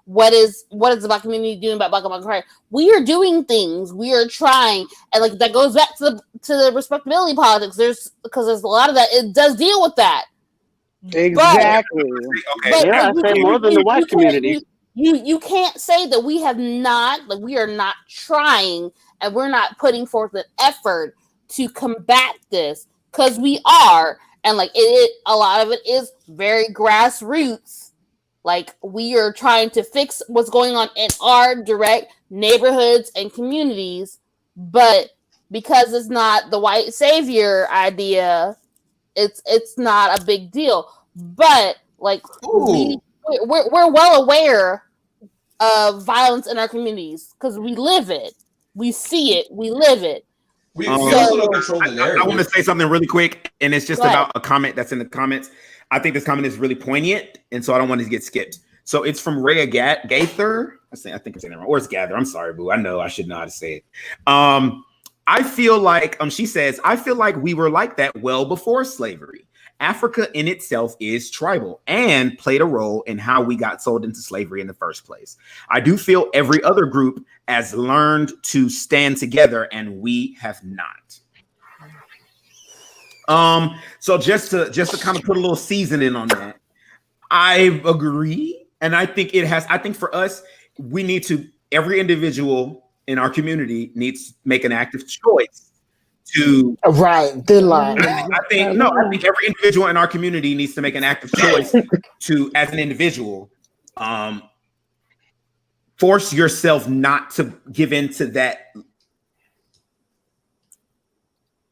what is the black community doing about black and crime? We are doing things. We are trying, and like that goes back to the respectability politics. Because there's a lot of that. It does deal with that. Exactly. But I say more than the white community. You can't say that we have not, like we are not trying and we're not putting forth an effort to combat this, because we are, and like a lot of it is very grassroots. Like we are trying to fix what's going on in our direct neighborhoods and communities, but because it's not the white savior idea, it's not a big deal. But like we're well aware of violence in our communities because we live it, we see it, we live it. We also don't control the narrative. I want to say something really quick, and it's just about a comment that's in the comments. I think this comment is really poignant, and so I don't want it to get skipped. So it's from Rhea Gaither. I think I'm saying that wrong. Or it's Gather. I'm sorry, boo. I know I should know how to say it. I feel like, she says, I feel like we were like that well before slavery. Africa in itself is tribal and played a role in how we got sold into slavery in the first place. I do feel every other group has learned to stand together and we have not. So just to kind of put a little seasoning on that, I agree. And I think for us, we need to, every individual in our community needs to make an active choice to thin line. I think every individual in our community needs to make an active choice to, as an individual, force yourself not to give in to that.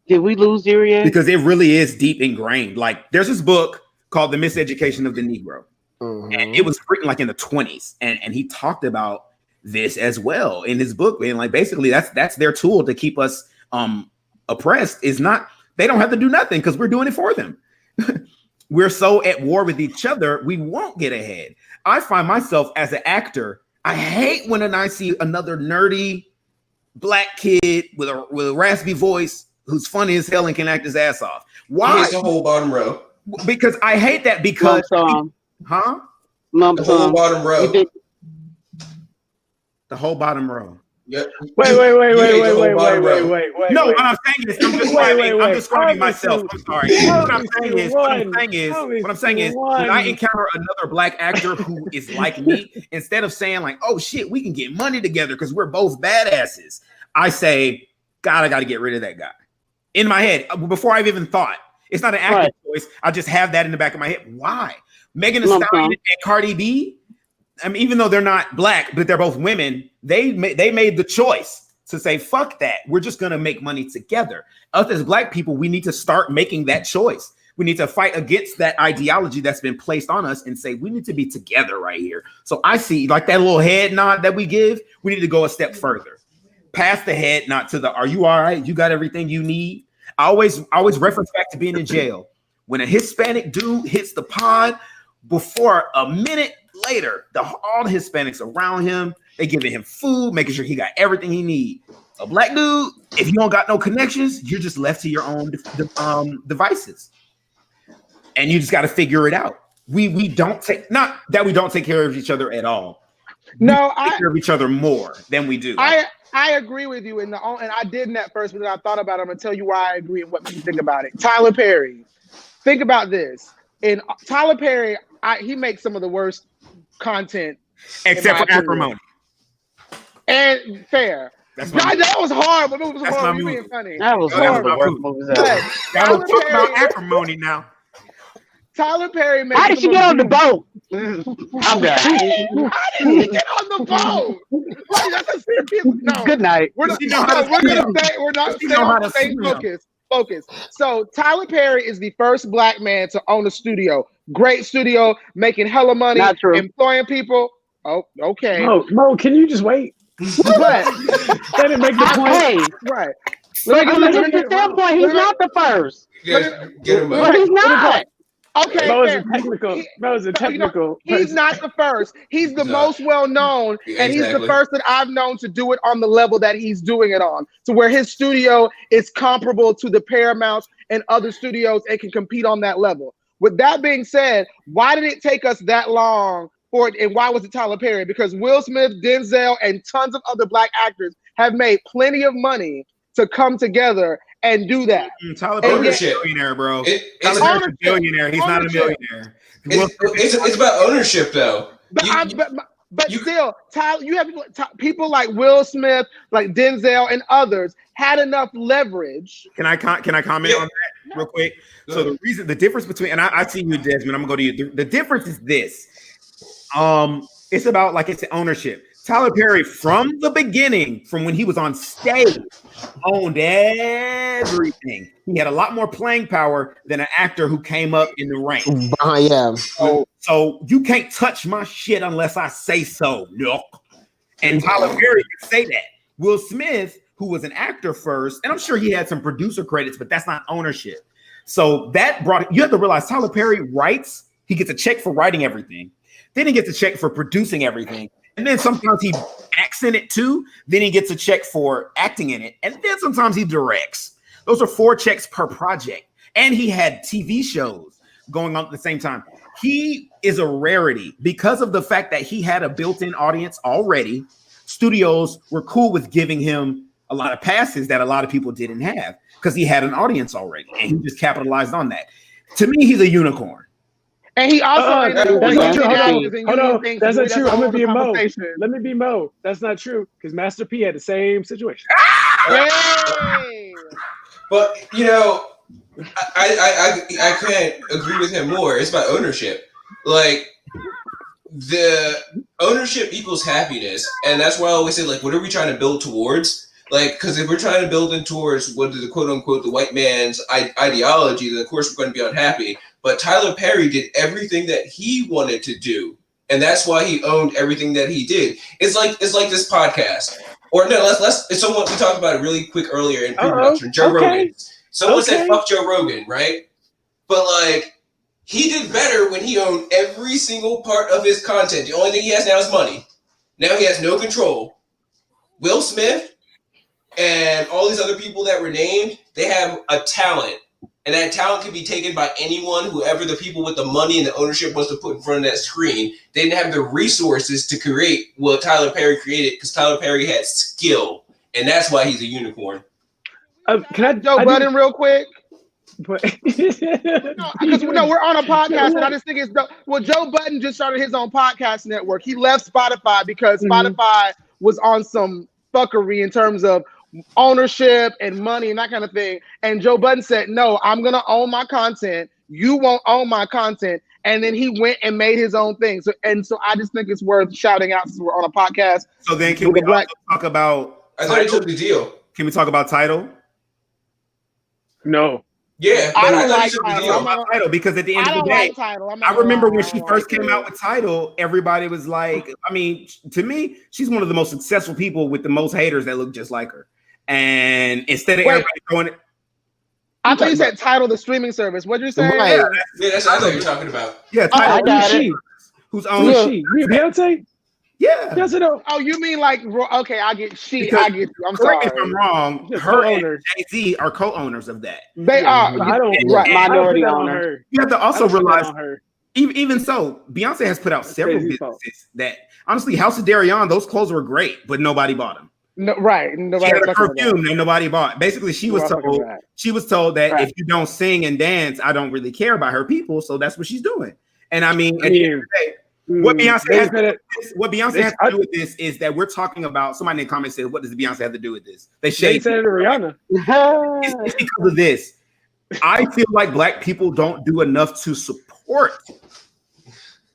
Did we lose Uriah? Because it really is deep ingrained. Like there's this book called The Miseducation of the Negro. And it was written like in the 1920s. And he talked about this as well in his book. And like basically that's their tool to keep us oppressed. Is not, they don't have to do nothing because we're doing it for them. We're so at war with each other, we won't get ahead. I find myself as an actor, I hate when I see another nerdy black kid with a raspy voice who's funny as hell and can act his ass off. Why? The whole bottom row. Because I hate that because The whole bottom row. The whole bottom row. Yep. Wait. No, what I'm saying is, I'm describing myself. I'm sorry. What I'm saying is, when I encounter another black actor who is like me, instead of saying like, "Oh shit, we can get money together because we're both badasses," I say, "God, I got to get rid of that guy." In my head, before I've even thought, it's not an active choice. I just have that in the back of my head. Why? Megan Thee Stallion and Cardi B. I mean, even though they're not black, but they're both women, they made the choice to say, fuck that. We're just going to make money together. Us as black people, we need to start making that choice. We need to fight against that ideology that's been placed on us and say, we need to be together right here. So I see like that little head nod that we give. We need to go a step further. Past the head nod to the, are you all right? You got everything you need? I always reference back to being in jail. When a Hispanic dude hits the pod, before a minute later, all the Hispanics around him, they giving him food, making sure he got everything he need. A black dude, if you don't got no connections, you're just left to your own devices, and you just got to figure it out. We don't take care of each other at all. No, we take care of each other more than we do. I agree with you, and I didn't at first, but then I thought about it. I'm gonna tell you why I agree and what makes you think about it. Tyler Perry, think about this. In Tyler Perry, he makes some of the worst content. Except for acrimony. And fair. That's God, that was hard, but it was That's horrible. my You movie. being funny. That was one of the worst movies ever. Y'all don't talk about acrimony now. Tyler Perry made. How did she get on the boat? I'm done. How did he get on the boat? Like, that's a serious. No. Good night. We're not. We're not staying focused. Focus. So Tyler Perry is the first black man to own a studio. Great studio, making hella money, Not true. employing people. Oh, okay. Mo, can you just wait? What? Let it make the point. Hey, Right. look at the standpoint. He's not the first. Get him But he's not. Okay. That was fair. a technical. That was a technical. He's not the first. He's the most well known, and he's the Exactly. first that I've known to do it on the level that he's doing it on, to where his studio is comparable to the Paramounts and other studios and can compete on that level. With that being said, why did it take us that long for it, and why was it Tyler Perry? Because Will Smith, Denzel, and tons of other black actors have made plenty of money to come together and do that. Tyler Perry's Ownership. a billionaire, bro. It's Tyler Perry's a billionaire. He's not a millionaire. it's about ownership, though. But still, Tyler, you have people like Will Smith, like Denzel, and others had enough leverage. Can I comment on that real quick? So the difference between, and I see you, Desmond. I'm gonna go to you. The difference is this. It's about, like, it's ownership. Tyler Perry, from the beginning, from when he was on stage, owned everything. He had a lot more playing power than an actor who came up in the ranks. Yeah. So you can't touch my shit unless I say so. No. And Tyler Perry can say that. Will Smith, who was an actor first, and I'm sure he had some producer credits, but that's not ownership. So that you have to realize Tyler Perry writes, he gets a check for writing everything. Then he gets a check for producing everything. And then sometimes he acts in it too. Then he gets a check for acting in it. And then sometimes he directs. Those are 4 checks per project. And he had TV shows going on at the same time. He is a rarity because of the fact that he had a built-in audience already. Studios were cool with giving him a lot of passes that a lot of people didn't have because he had an audience already. And he just capitalized on that. To me, he's a unicorn. And he also that's not true. Hold on. That's not true. I'm gonna be a Mo. Let me be Mo. That's not true because Master P had the same situation. Hey! But I can't agree with him more. It's about ownership. Like, the ownership equals happiness, and that's why I always say, like, what are we trying to build towards? Like, because if we're trying to build in towards what is the quote unquote the white man's ideology, then of course we're going to be unhappy. But Tyler Perry did everything that he wanted to do, and that's why he owned everything that he did. It's like this podcast, or no, let's. It's someone we talked about it really quick earlier in pre-production. Joe Rogan. Someone said fuck Joe Rogan, right? But like, he did better when he owned every single part of his content. The only thing he has now is money. Now he has no control. Will Smith and all these other people that were named, they have a talent. And that talent can be taken by anyone, whoever the people with the money and the ownership wants to put in front of that screen. They didn't have the resources to create what Tyler Perry created because Tyler Perry had skill. And that's why he's a unicorn. Can I Joe Budden real quick? Because we're on a podcast, and I just think it's Joe Budden just started his own podcast network. He left Spotify because Spotify was on some fuckery in terms of ownership and money and that kind of thing. And Joe Budden said, "No, I'm gonna own my content. You won't own my content." And then he went and made his own thing. So I just think it's worth shouting out since we're on a podcast. So then, can we also talk about? I thought he took the deal. Can we talk about Tidal? No. Yeah, I don't like Tidal because at the end of the day, I remember when she first came out with Tidal, everybody was like, I mean, to me, she's one of the most successful people with the most haters that look just like her. And instead of everybody going, I thought you said Tidal, the streaming service. What'd you say? Right. Yeah, that's what I thought you were talking about. Yeah, Tidal. Who's on Beyonce? Yeah. Yes, no. Oh, you mean like, okay, I get you. I'm sorry. If I'm wrong. Her and Jay-Z are co-owners of that. They are. Minority owner. You have to also realize, even so, Beyonce has put out several businesses that, honestly, House of Darion, those clothes were great, but nobody bought them. No, right. Nobody she had a perfume that nobody bought. Basically, she was told that if you don't sing and dance, I don't really care about her people. So that's what she's doing. And I mean, at the end of the day, What Beyonce They has said it. what Beyonce has to do with this is that we're talking about. Somebody in the comments said, "What does Beyonce have to do with this?" They They said it to Rihanna. It's because of this. I feel like Black people don't do enough to support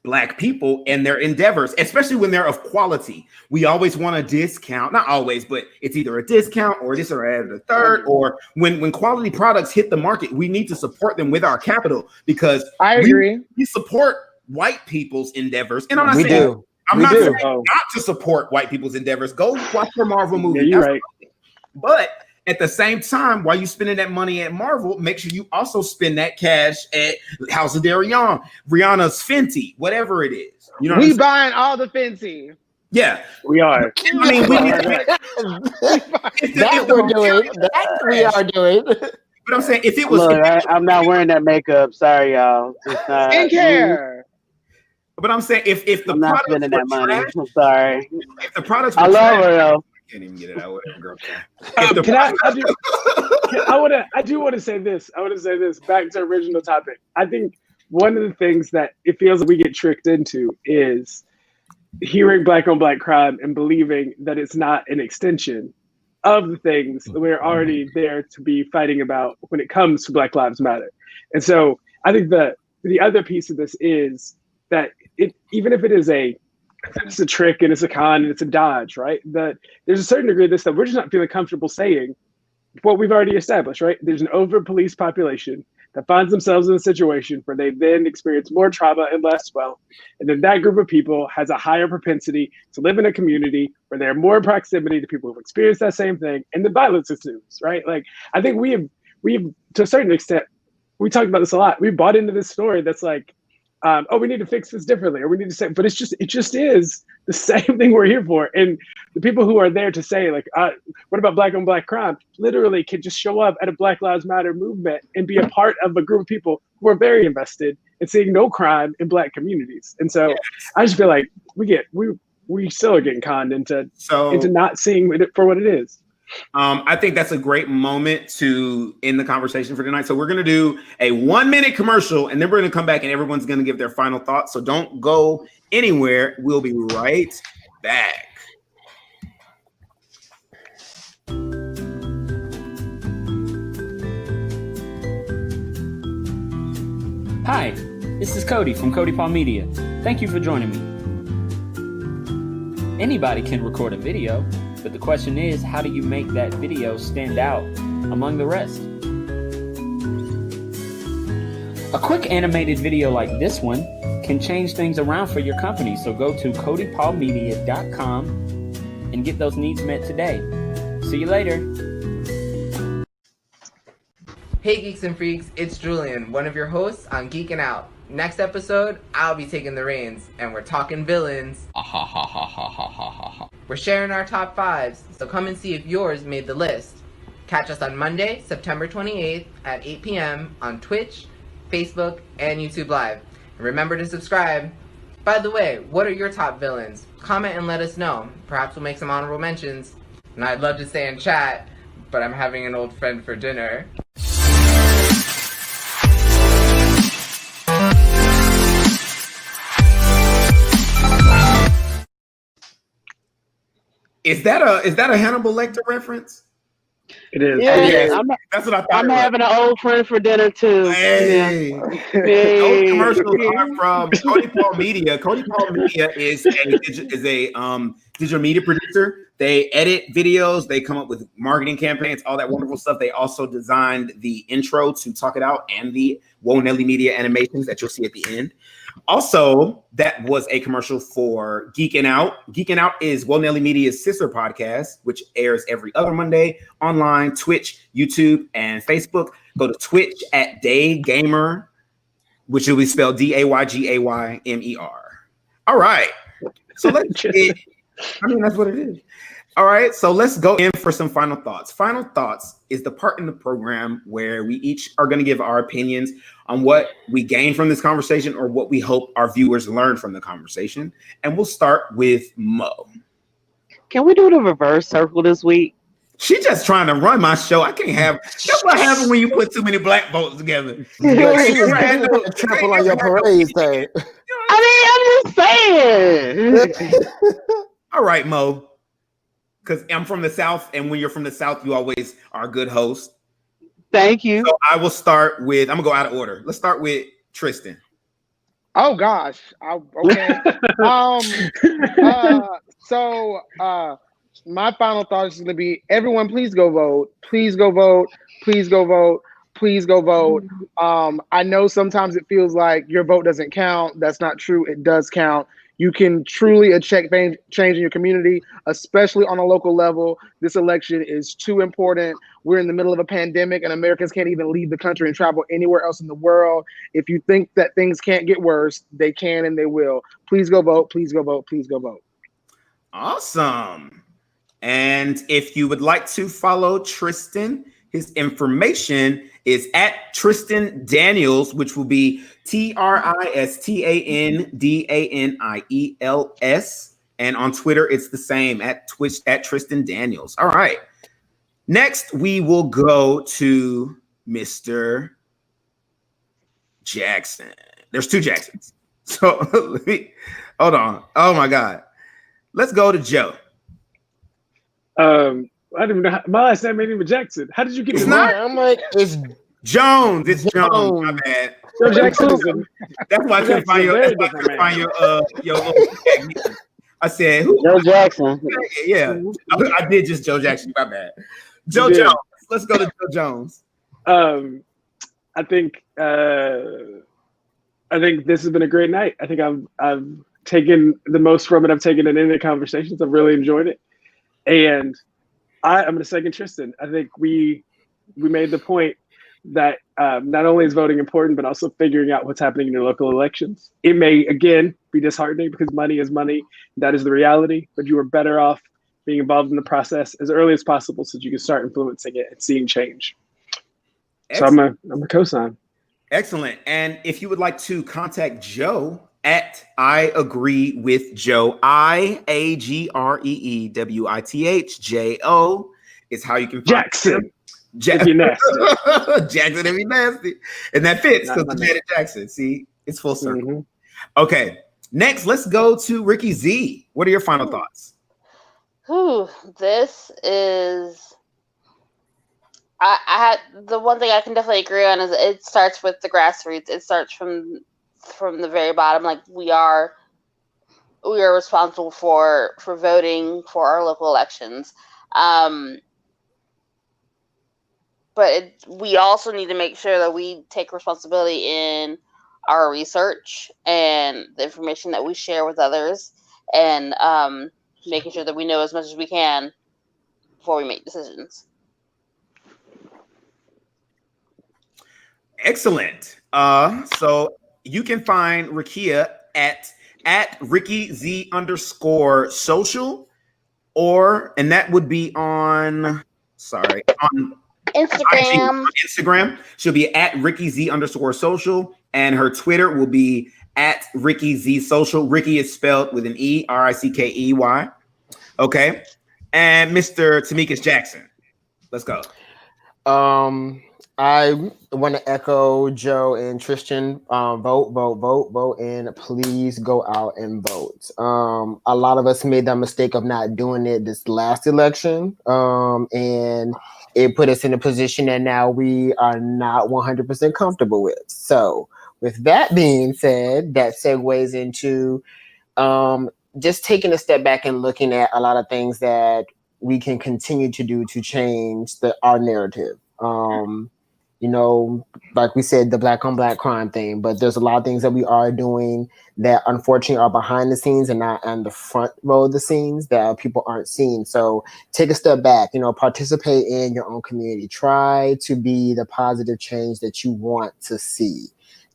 Black people and their endeavors, especially when they're of quality. We always want a discount, not always, but it's either a discount or this or a third. Or when quality products hit the market, we need to support them with our capital because I agree. We support white people's endeavors, and I'm not We saying do. I'm We not do. saying not to support white people's endeavors. Go watch the Marvel movie. Yeah, you're right. But at the same time, while you spending that money at Marvel, make sure you also spend that cash at House of Darion, Rihanna's Fenty, whatever it is. You know, We buying all the Fenty. yeah. We are. I mean, we need to That we're doing. That we are doing. But I'm saying if it was, Look, I'm not wearing that makeup. Sorry, y'all. It's not, Skincare. but I'm saying if the I'm not products spending were that money. trash, I'm sorry. if the products were I love trash, her though. I can't even get it out. Whatever, girl. I do want to say this. I want to say this back to original topic. I think one of the things that it feels like we get tricked into is hearing Black on Black crime and believing that it's not an extension of the things that we're already there to be fighting about when it comes to Black Lives Matter. And so I think the other piece of this is that even if it's a trick and it's a con and it's a dodge, right? That there's a certain degree of this that we're just not feeling comfortable saying what we've already established, right? There's an over-policed population that finds themselves in a situation where they then experience more trauma and less wealth. And then that group of people has a higher propensity to live in a community where they're more in proximity to people who've experienced that same thing, and the violence ensues, right? Like, I think we've to a certain extent, we talked about this a lot. We bought into this story that's like, oh, we need to fix this differently, or we need to say, but it just is the same thing we're here for. And the people who are there to say, like, what about Black on Black crime, literally can just show up at a Black Lives Matter movement and be a part of a group of people who are very invested in seeing no crime in Black communities. And so I just feel like we still are getting conned into not seeing it for what it is. I think that's a great moment to end the conversation for tonight. So we're going to do a 1-minute commercial, and then we're going to come back and everyone's going to give their final thoughts. So don't go anywhere. We'll be right back. Hi, this is Cody from Cody Paul Media. Thank you for joining me. Anybody can record a video, but the question is, how do you make that video stand out among the rest? A quick animated video like this one can change things around for your company, so go to codypaulmedia.com and get those needs met today. See you later. Hey Geeks and Freaks, it's Julian, one of your hosts on Geekin' Out. Next episode, I'll be taking the reins, and we're talking villains. We're sharing our top 5s, so come and see if yours made the list. Catch us on Monday, September 28th at 8 p.m. on Twitch, Facebook, and YouTube Live. And remember to subscribe. By the way, what are your top villains? Comment and let us know. Perhaps we'll make some honorable mentions. And I'd love to stay in chat, but I'm having an old friend for dinner. Is that a Hannibal Lecter reference? It is. Yeah, That's what I thought. I'm having an old friend for dinner too. Hey. Yeah. Those commercials are from Cody Paul Media. Cody Paul Media is a digital media producer. They edit videos. They come up with marketing campaigns, all that wonderful stuff. They also designed the intro to Talk It Out and the Woe Nelly Media animations that you'll see at the end. Also, that was a commercial for Geekin' Out. Geekin' Out is Woe Nelly Media's sister podcast, which airs every other Monday online, Twitch, YouTube, and Facebook. Go to Twitch at DayGamer, which will be spelled DayGaymer. All right. So let's get, that's what it is. All right, so let's go in for some final thoughts. Final thoughts is the part in the program where we each are going to give our opinions on what we gained from this conversation or what we hope our viewers learn from the conversation. And we'll start with Mo. Can we do the reverse circle this week? She just trying to run my show. I can't have. That's what happens when you put too many black folks together. Triple on your parade thing. I mean, I'm just saying. All right, Mo. Because I'm from the South, and when you're from the South, you always are a good host. Thank you. So I will start with, I'm going to go out of order. Let's start with Tristan. Oh gosh. Okay. So my final thought is going to be: everyone, please go vote. Please go vote. Please go vote. Please go vote. I know sometimes it feels like your vote doesn't count. That's not true. It does count. You can truly affect change in your community, especially on a local level. This election is too important. We're in the middle of a pandemic, and Americans can't even leave the country and travel anywhere else in the world. If you think that things can't get worse, they can and they will. Please go vote. Please go vote. Please go vote. Awesome. And if you would like to follow Tristan, his information is at Tristan Daniels, which will be TRISTANDANIELS. And on Twitter, it's the same at Tristan Daniels. All right. Next, we will go to Mr. Jackson. There's two Jacksons. So hold on. Oh my God. Let's go to Joe. I didn't know my last name ain't even Jackson. How did you get It's it? not. I'm like, it's Jones. It's Jones. My bad. Joe Jackson is That's why I couldn't find your. That's why I couldn't find your little tag. I said, who? Joe Jackson. Yeah, I did just Joe Jackson. My bad. Joe Jones. Let's go to Joe Jones. I think this has been a great night. I think I've taken the most from it. I've taken it in the conversations. I've really enjoyed it, and I'm going to second Tristan. I think we made the point that not only is voting important, but also figuring out what's happening in your local elections. It may, again, be disheartening because money is money. That is the reality, but you are better off being involved in the process as early as possible so that you can start influencing it and seeing change. Excellent. So I'm a cosign. Excellent. And if you would like to contact Joe at I Agree with Joe, IAGREEWITHJO is how you can find Jackson. Jackson. If you're nasty. Jackson, if you're nasty. And that fits because the Janet Jackson. See, it's full circle. Mm-hmm. Okay. Next, let's go to Ricky Z. What are your final thoughts? This is I the one thing I can definitely agree on is it starts with the grassroots. It starts from the very bottom. Like we are responsible for voting for our local elections. But we also need to make sure that we take responsibility in our research and the information that we share with others, and making sure that we know as much as we can before we make decisions. Excellent. So you can find Rikia at RickyZ_social, and that would be on Instagram. She'll be at RickyZ_social, and her Twitter will be at RickyZ_social. Ricky is spelled with an E, RICKEY. Okay. And Mr. Tamikis Jackson. Let's go. I want to echo Joe and Tristan. Vote, and please go out and vote. A lot of us made that mistake of not doing it this last election, and it put us in a position that now we are not 100% comfortable with. So, with that being said, that segues into just taking a step back and looking at a lot of things that we can continue to do to change our narrative. Like we said, the black on black crime thing, but there's a lot of things that we are doing that unfortunately are behind the scenes and not on the front row of the scenes that people aren't seeing. So take a step back, participate in your own community. Try to be the positive change that you want to see.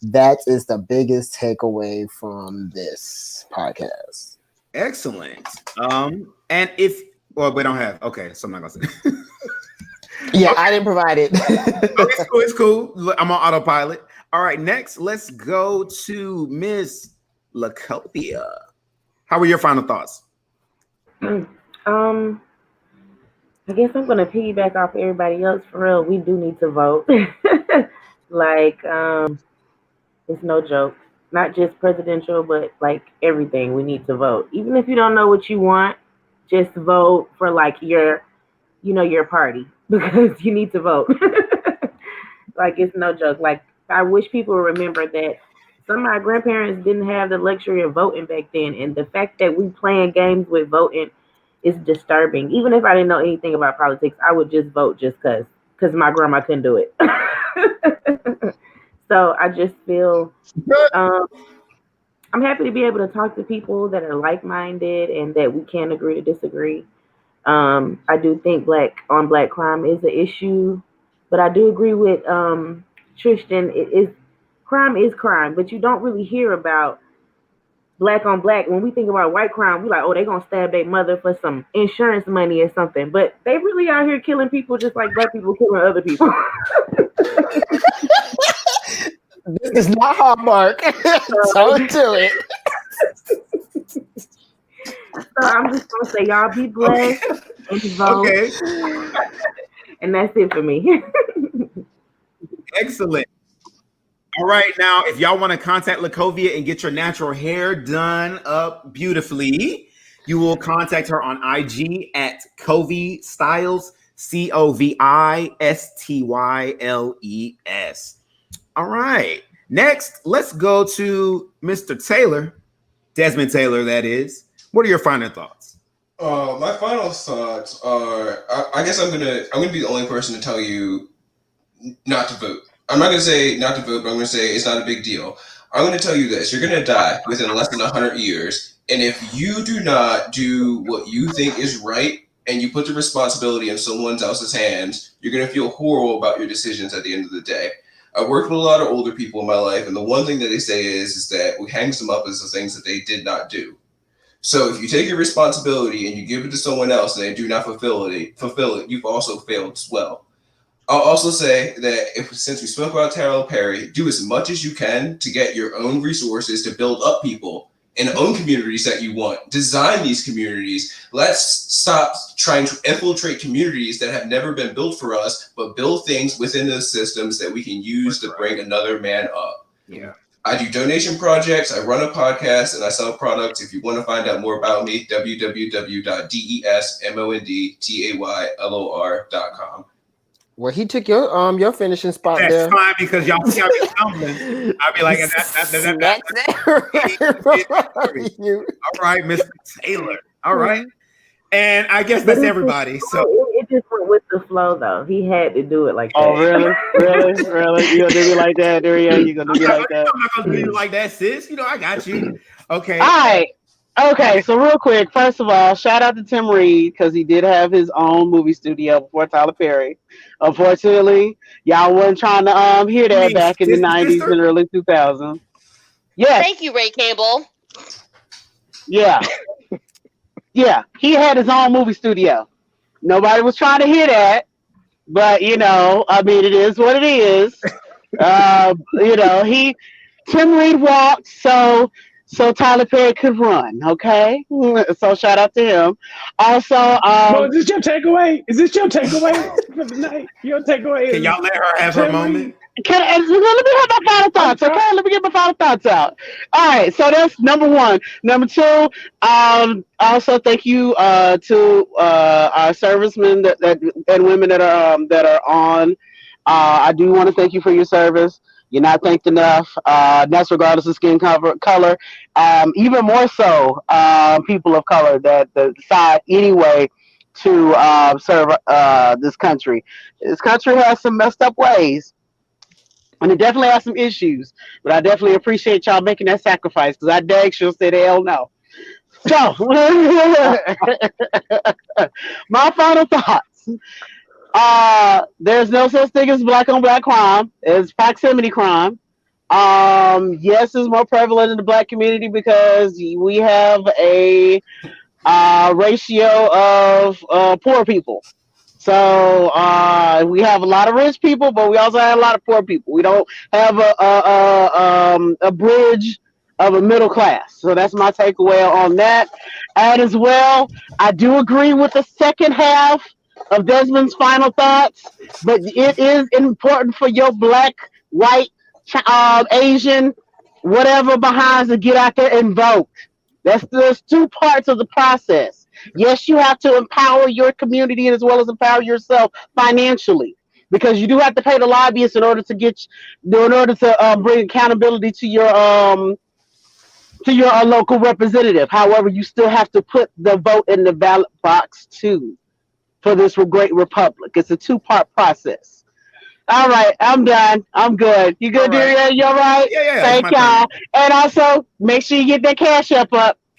That is the biggest takeaway from this podcast. Excellent. And we don't have, okay, so I'm not gonna say. Yeah, okay. I didn't provide it. It's cool. I'm on autopilot. All right, next, let's go to Miss Lacopia. How were your final thoughts? I guess I'm gonna piggyback off everybody else. For real, we do need to vote. It's no joke. not just presidential, but like everything. We need to vote, even if you don't know what you want. Just vote for like your party because you need to vote. Like it's no joke. Like I wish people remember that some of my grandparents didn't have the luxury of voting back then, and the fact that we playing games with voting is disturbing. Even if I didn't know anything about politics, I would just vote just because my grandma couldn't do it. So I just feel um, I'm happy to be able to talk to people that are like-minded and that we can agree to disagree. I do think black on black crime is an issue, but I do agree with Tristan. It is crime, but you don't really hear about black on black. When we think about white crime, we like, oh, they gonna stab their mother for some insurance money or something. But they really out here killing people just like black people killing other people. This is not Hallmark. Don't do it. So I'm just gonna say, y'all be blessed and vote. Okay. And that's it for me. Excellent. All right, now if y'all want to contact Lacovia and get your natural hair done up beautifully, you will contact her on IG at Covey Styles, COVISTYLES. All right. Next, let's go to Mr. Taylor, Desmond Taylor, that is. What are your final thoughts? My final thoughts are: I guess I'm gonna be the only person to tell you not to vote. I'm not gonna say not to vote, but I'm gonna say it's not a big deal. I'm gonna tell you this: you're gonna die within less than 100 years, and if you do not do what you think is right, and you put the responsibility in someone else's hands, you're gonna feel horrible about your decisions at the end of the day. I've worked with a lot of older people in my life, and the one thing that they say is that what hangs them up is the things that they did not do. So if you take your responsibility and you give it to someone else and they do not fulfill it, you've also failed as well. I'll also say that since we spoke about Tyler Perry, do as much as you can to get your own resources to build up people and own communities that you want. Design these communities. Let's stop trying to infiltrate communities that have never been built for us, but build things within those systems that we can use to bring another man up. Yeah. I do donation projects, I run a podcast, and I sell products. If you want to find out more about me, www.desmondayllor.com. Well, he took your finishing spot That's there. fine because y'all see I'll be stumbling. I'll be like, all right, Mr. Taylor. All right. And I guess that's everybody. So it just went with the flow, though. He had to do it like that. Oh, really? Really? You gonna do me like that, Daria? You gonna do me like that? I'm not gonna do you like that, sis. You know, I got you. Okay. All right. Okay, so real quick, first of all, shout out to Tim Reed because he did have his own movie studio before Tyler Perry. Unfortunately, y'all wasn't trying to hear that back in the 90s and early 2000s. Yes. Thank you, Ray Cable. Yeah. Yeah, he had his own movie studio. Nobody was trying to hear that, but I mean, it is what it is. Tim Reed walked so Tyler Perry could run. Okay, so shout out to him. Also, is this your takeaway? Is this your takeaway for the night? Your takeaway? Can y'all let her have her moment? Let me have my final thoughts, okay? Let me get my final thoughts out. All right, so that's number one. Number two, also thank you to our servicemen and women that are on. I do want to thank you for your service. You're not thanked enough. That's regardless of skin color. Even more so, people of color that decide anyway to serve this country. This country has some messed up ways. And it definitely has some issues, but I definitely appreciate y'all making that sacrifice because I dang sure said hell no. So, my final thoughts. There's no such thing as black on black crime. It's proximity crime. Yes, it's more prevalent in the black community because we have a ratio of poor people. So we have a lot of rich people, but we also have a lot of poor people. We don't have a bridge of a middle class. So that's my takeaway on that. And as well, I do agree with the second half of Desmond's final thoughts, but it is important for your black, white, Asian whatever behind to get out there and vote. There's two parts of the process. Yes, you have to empower your community as well as empower yourself financially, because you do have to pay the lobbyists in order to bring accountability to your local representative. However, you still have to put the vote in the ballot box too for this great republic. It's a two-part process. All right, I'm done. I'm good. You good, All right. Daria? You all right? Yeah. Thank y'all. And also, make sure you get that cash up.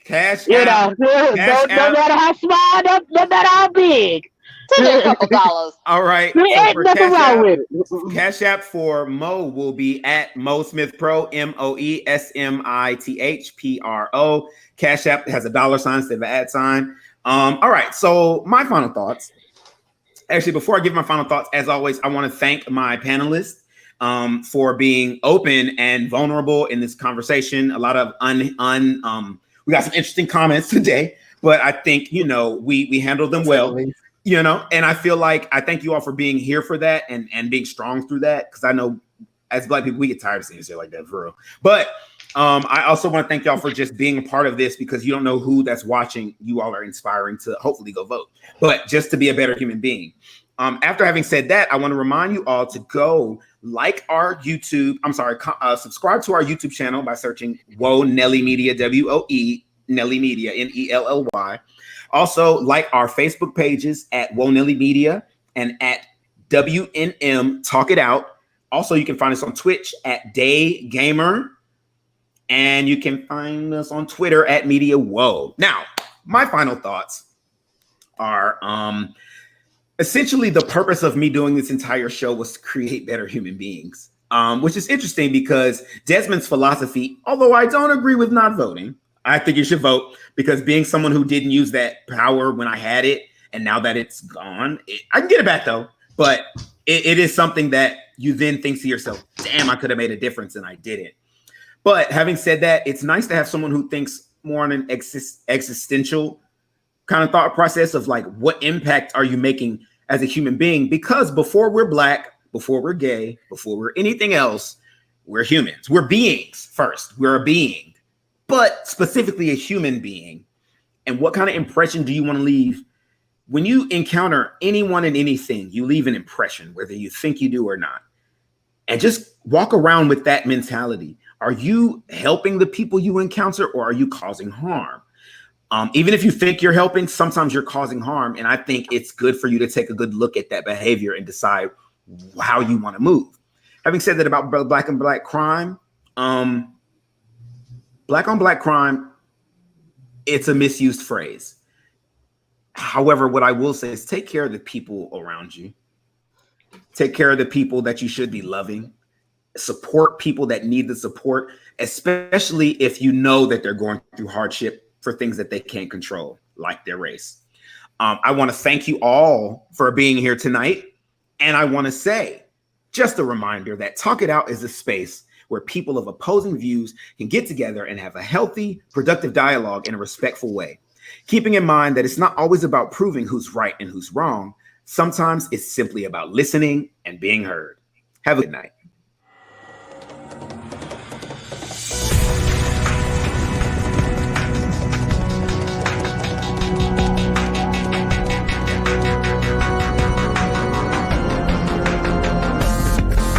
Cash You app. know, no matter how small, no matter how big. Send her a couple dollars. All right. There So ain't for nothing Cash wrong App, with it. Cash App for Mo will be at Mo Smith Pro, MoeSmithPro. Cash App has a $sign instead of an @. All right. So my final thoughts. Actually, before I give my final thoughts, as always, I want to thank my panelists for being open and vulnerable in this conversation. A lot of we got some interesting comments today, but I think we handled them well. And I feel like I thank you all for being here for that and being strong through that, because I know as Black people we get tired of seeing shit like that for real. But I also want to thank y'all for just being a part of this, because you don't know who that's watching. You all are inspiring to hopefully go vote, but just to be a better human being. After having said that, I want to remind you all to go like our YouTube. Subscribe to our YouTube channel by searching Woe Nelly Media, WOE Nelly Media, NELLY. Also, like our Facebook pages at Woe Nelly Media and at WNM Talk It Out. Also, you can find us on Twitch at Day Gamer, and you can find us on Twitter at Media Woe. Now, my final thoughts are essentially the purpose of me doing this entire show was to create better human beings, which is interesting because Desmond's philosophy, although I don't agree with not voting, I think you should vote, because being someone who didn't use that power when I had it, and now that it's gone, I can get it back though, but it is something that you then think to yourself, damn, I could have made a difference and I didn't. But having said that, it's nice to have someone who thinks more on an existential kind of thought process of like, what impact are you making as a human being? Because before we're Black, before we're gay, before we're anything else, we're humans. We're beings first. We're a being, but specifically a human being. And what kind of impression do you want to leave? When you encounter anyone and anything, you leave an impression, whether you think you do or not. And just walk around with that mentality. Are you helping the people you encounter, or are you causing harm? Even if you think you're helping, sometimes you're causing harm. And I think it's good for you to take a good look at that behavior and decide how you want to move. Having said that about Black on Black crime, Black on Black crime, it's a misused phrase. However, what I will say is take care of the people around you. Take care of the people that you should be loving. Support people that need the support, especially if you know that they're going through hardship for things that they can't control, like their race. I want to thank you all for being here tonight. And I want to say, just a reminder that Talk It Out is a space where people of opposing views can get together and have a healthy, productive dialogue in a respectful way. Keeping in mind that it's not always about proving who's right and who's wrong. Sometimes it's simply about listening and being heard. Have a good night.